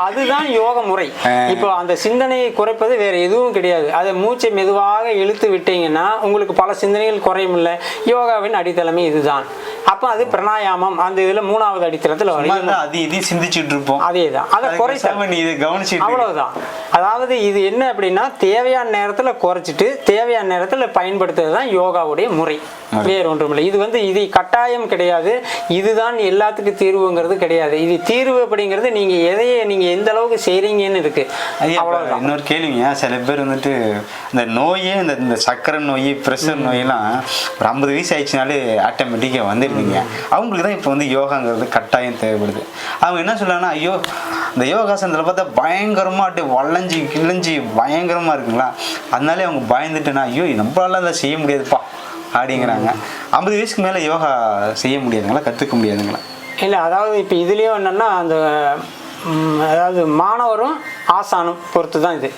[SPEAKER 1] அதுதான் யோக முறை. இப்போ அந்த சிந்தனையை குறைப்பது வேற எதுவும் கிடையாது. அதை மூச்சை மெதுவாக இழுத்து விட்டீங்கன்னா உங்களுக்கு பல சிந்தனைகள் குறையும். இல்லை, யோகாவின் அடித்தளமே இதுதான். அப்போ அது பிராணாயாமம், அந்த இதுல 3வது அடித்தளத்தில்
[SPEAKER 2] சிந்திச்சுட்டு இருப்போம்.
[SPEAKER 1] அதேதான், அதை குறைத்தல், அவ்வளவுதான். அதாவது இது என்ன அப்படின்னா, தேவையான நேரத்தில் குறைச்சிட்டு தேவையான நேரத்தில் பயன்படுத்துறது தான் யோகாவுடைய முறை, வேறு ஒன்றுமில்லை. இது கட்டாயம் கிடையாது. இதுதான் எல்லாத்துக்கும் தீர்வுங்கிறது கிடையாது. இது தீர்வு அப்படிங்கிறது நீங்க நீங்க எந்த அளவுக்கு செய்றீங்கன்னு இருக்கு. அவ்வளவுதான்.
[SPEAKER 2] இன்னொரு கேள்விங்க, சில பேர் இந்த நோயே, இந்த சக்கரை நோய், பிரஷர் நோயெல்லாம் ஒரு 50 வயசு ஆயிடுச்சுனாலே ஆட்டோமேட்டிக்காக வந்துடுதுங்க. அவங்களுக்கு தான் இப்போ யோகாங்கிறது கட்டாயம் தேவைப்படுது. அவங்க என்ன சொல்றாங்கன்னா, ஐயோ இந்த யோகாசனத்தில் பார்த்தா பயங்கரமாக அப்படியே வளைஞ்சி கிழிஞ்சி பயங்கரமாக இருக்குங்களா, அதனாலே அவங்க பயந்துட்டுனா ஐயோ நம்மளால அதை செய்ய முடியாதுப்பா அப்படிங்கிறாங்க. 50 வயசுக்கு மேலே யோகா செய்ய முடியாதுங்களா, கற்றுக்க முடியாதுங்களா?
[SPEAKER 1] இல்லை, அதாவது இப்போ இதுலேயும் என்னென்னா அதாவது மாணவரும் ஆசானும் பொறுத்து தான் இது.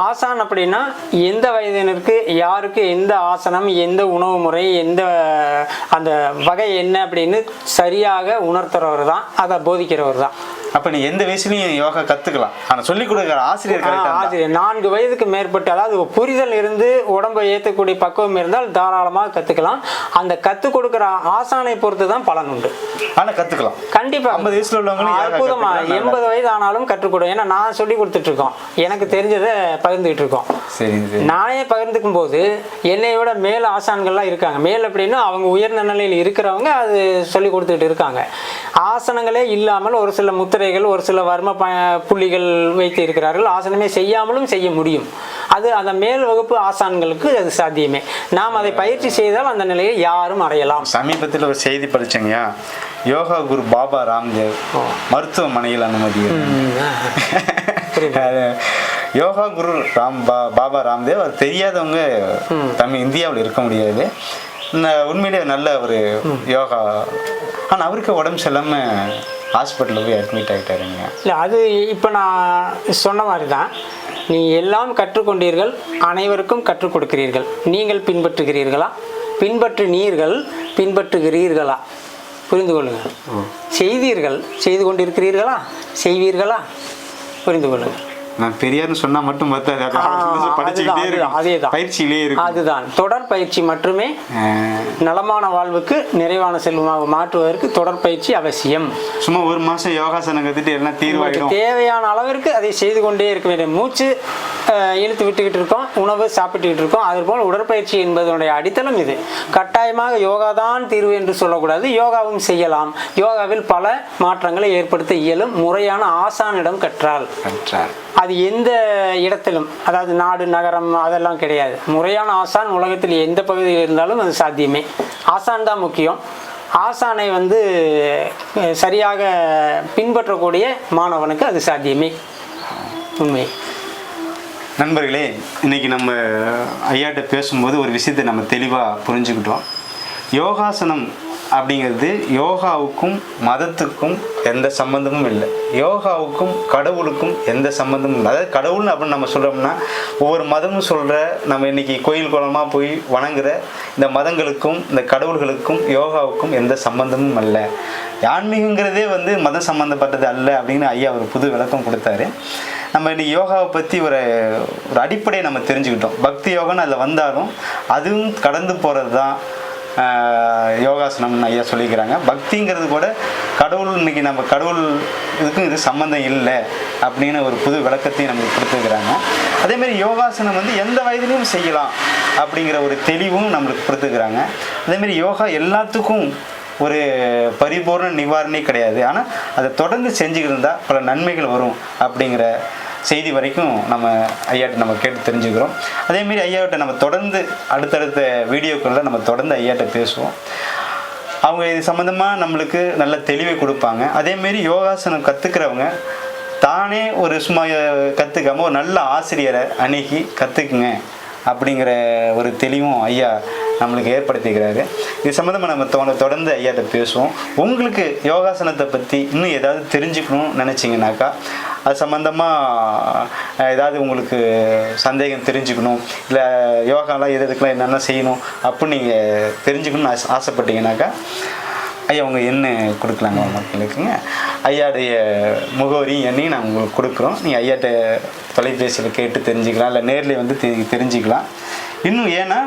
[SPEAKER 1] ஆசான் அப்படின்னா எந்த வயதினருக்கு யாருக்கு எந்த ஆசனம், எந்த உணவு முறை, எந்த அந்த வகை என்ன அப்படின்னு சரியாக உணர்த்துறவர் தான், அதை போதிக்கிறவர் தான்.
[SPEAKER 2] அப்போ நீ எந்த வயசுலையும் யோகா கற்றுக்கலாம், ஆனால் சொல்லிக் கொடுக்குற ஆசிரியர்
[SPEAKER 1] 4 வயதுக்கு மேற்பட்டு, அதாவது புரிதல் இருந்து உடம்பை ஏற்றக்கூடிய பக்குவம் இருந்தால் தாராளமாக கற்றுக்கலாம். அந்த கற்றுக் கொடுக்குற ஆசானை பொறுத்து தான் பலன் உண்டு.
[SPEAKER 2] ஆனால் கற்றுக்கலாம்
[SPEAKER 1] கண்டிப்பாக.
[SPEAKER 2] 50 வயசுல உள்ளவங்க
[SPEAKER 1] அற்புதமாக 80 வயது ஆனாலும் கற்றுக் கொடுக்கும். ஏன்னா நான் சொல்லி கொடுத்துட்ருக்கோம், எனக்கு தெரிஞ்சதை பகிர்ந்துகிட்டு இருக்கோம். நானே பகிர்ந்துக்கும் போது என்னை விட மேல் ஆசான்கள்லாம் இருக்காங்க. மேல் அப்படின்னா அவங்க உயர்ந்த நிலையில் இருக்கிறவங்க அது சொல்லி கொடுத்துட்டு இருக்காங்க. ஆசனங்களே இல்லாமல் ஒரு சில முத்திரைகள், ஒரு சில வர்ம புள்ளிகள் வைத்து இருக்கிறார்கள். ஆசனமே செய்யாமலும் செய்ய முடியும். அது அந்த மேல் வகுப்பு ஆசான்களுக்கு அது சாத்தியமே. நாம் அதை பயிற்சி செய்தால் அந்த நிலையை யாரும் அடையலாம்.
[SPEAKER 2] சமீபத்தில் ஒரு செய்தி படிச்சங்கயா, யோகா குரு பாபா ராம்தேவ் மருத்துவமனையில் அனுமதி. யோகா குரு பாபா ராம்தேவ், அது தெரியாதவங்க இந்தியாவில் இருக்க முடியாது. உண்மையிலே நல்ல ஒரு யோகா. ஆனால் அவருக்கு உடம்பு சரியில்லாமல் ஹாஸ்பிட்டலில் போய் அட்மிட் ஆகிட்டாருங்க.
[SPEAKER 1] இல்லை, அது இப்போ நான் சொன்ன மாதிரி தான். நீ எல்லாம் கற்றுக்கொண்டீர்கள், அனைவருக்கும் கற்றுக் கொடுக்கிறீர்கள். நீங்கள் பின்பற்றுகிறீர்களா? பின்பற்றுகிறீர்களா? புரிந்து கொள்ளுங்கள். செய்தீர்கள், செய்து கொண்டிருக்கிறீர்களா? செய்வீர்களா? புரிந்து கொள்ளுங்கள்.
[SPEAKER 2] நான் பெரியார்னு சொன்னா மட்டும் பத்தாது, படிச்சுக்கிட்டே
[SPEAKER 1] அதேதான்.
[SPEAKER 2] இருக்கு, பயிற்சியிலே இருக்கு.
[SPEAKER 1] அதுதான் தொடர் பயிற்சி மட்டுமே நலமான வாழ்வுக்கு நிறைவான செல்வமாக மாற்றுவதற்கு தொடர் பயிற்சி அவசியம்.
[SPEAKER 2] சும்மா ஒரு மாசம் யோகாசனம் கத்துட்டு எல்லாம் தீர்வாயிடும்.
[SPEAKER 1] தேவையான அளவிற்கு அதை செய்து கொண்டே இருக்க வேண்டும். மூச்சு இழுத்து விட்டுக்கிட்டு இருக்கோம், உணவு சாப்பிட்டுக்கிட்டு இருக்கோம். அதுபோல் உடற்பயிற்சி என்பதனுடைய அடித்தளம் இது. கட்டாயமாக யோகா தான் தீர்வு என்று சொல்லக்கூடாது. யோகாவும் செய்யலாம். யோகாவில் பல மாற்றங்களை ஏற்படுத்த இயலும், முறையான ஆசானிடம் கற்றால். அது எந்த இடத்திலும், அதாவது நாடு நகரம் அதெல்லாம் கிடையாது. முறையான ஆசான் உலகத்தில் எந்த பகுதியில் இருந்தாலும் அது சாத்தியமே. ஆசான் தான் முக்கியம். ஆசானை சரியாக பின்பற்றக்கூடிய மாணவனுக்கு அது சாத்தியமே. உண்மை.
[SPEAKER 2] நண்பர்களே, இன்னைக்கு நம்ம ஐயாட்ட பேசும்போது ஒரு விஷயத்தை நம்ம தெளிவாக புரிஞ்சுக்கிட்டோம். யோகாசனம் அப்படிங்கிறது யோகாவுக்கும் மதத்துக்கும் எந்த சம்மந்தமும் இல்லை, யோகாவுக்கும் கடவுளுக்கும் எந்த சம்மந்தமும் இல்லை. அதாவது கடவுள்னு அப்படின்னு நம்ம சொல்கிறோம்னா ஒவ்வொரு மதமும் சொல்கிற, நம்ம இன்றைக்கி கோயில் குளமாக போய் வணங்குற இந்த மதங்களுக்கும் இந்த கடவுள்களுக்கும் யோகாவுக்கும் எந்த சம்மந்தமும் அல்ல. ஆன்மீகங்கிறதே மதம் சம்மந்தப்பட்டது அல்ல அப்படின்னு ஐயா ஒரு புது விளக்கம் கொடுத்தாரு. நம்ம இன்றைக்கி யோகாவை பற்றி ஒரு அடிப்படையை நம்ம தெரிஞ்சுக்கிட்டோம். பக்தி யோகான்னு அதில் வந்தாலும் அதுவும் கடந்து போகிறது தான் யோகாசனம்னு ஐயா சொல்லிக்கிறாங்க. பக்திங்கிறது கூட கடவுள், இன்னைக்கு நம்ம கடவுள் இதுக்கும் இது சம்மந்தம் இல்லை அப்படின்னு ஒரு புது விளக்கத்தையும் நமக்கு கொடுத்துக்கிறாங்க. அதேமாதிரி யோகாசனம் எந்த வயதிலையும் செய்யலாம் அப்படிங்கிற ஒரு தெளிவும் நம்மளுக்கு கொடுத்துக்கிறாங்க. அதேமாதிரி யோகா எல்லாத்துக்கும் ஒரு பரிபூர்ண நிவாரணே கிடையாது. ஆனால் அதை தொடர்ந்து செஞ்சுக்கிட்டு இருந்தால் பல நன்மைகள் வரும் அப்படிங்கிற செய்தி வரைக்கும் நம்ம ஐயாட்ட நம்ம கேட்டு தெரிஞ்சுக்கிறோம். அதேமாரி ஐயாட்ட நம்ம தொடர்ந்து அடுத்தடுத்த வீடியோக்களில் நம்ம தொடர்ந்து ஐயாட்ட பேசுவோம். அவங்க இது சம்மந்தமாக நம்மளுக்கு நல்ல தெளிவை கொடுப்பாங்க. அதேமாரி யோகாசனம் கற்றுக்கிறவங்க தானே ஒரு சும்மா கற்றுக்காமல் ஒரு நல்ல ஆசிரியரை அணுகி கற்றுக்குங்க அப்படிங்கிற ஒரு தெளிவும் ஐயா நம்மளுக்கு ஏற்படுத்திக்கிறாரு. இது சம்மந்தமாக நம்ம தொடர்ந்து ஐயாட்ட பேசுவோம். உங்களுக்கு யோகாசனத்தை பற்றி இன்னும் ஏதாவது தெரிஞ்சுக்கணும்னு நினச்சிங்கனாக்கா, அது சம்மந்தமாக ஏதாவது உங்களுக்கு சந்தேகம் தெரிஞ்சுக்கணும், இல்லை யோகாலாம் எதுக்கெலாம் என்னென்ன செய்யணும் அப்படின்னு நீங்கள் தெரிஞ்சுக்கணும்னு ஆசைப்பட்டீங்கன்னாக்கா ஐயா உங்கள் எண்ணு கொடுக்கலாங்க மக்களுக்குங்க. ஐயாடைய முகவரி எண்ணையும் நாங்கள் உங்களுக்கு கொடுக்குறோம். நீங்கள் ஐயாட்ட தொலைபேசியில் கேட்டு தெரிஞ்சுக்கலாம், இல்லை நேரில் தெரிஞ்சுக்கலாம். இன்னும் ஏன்னா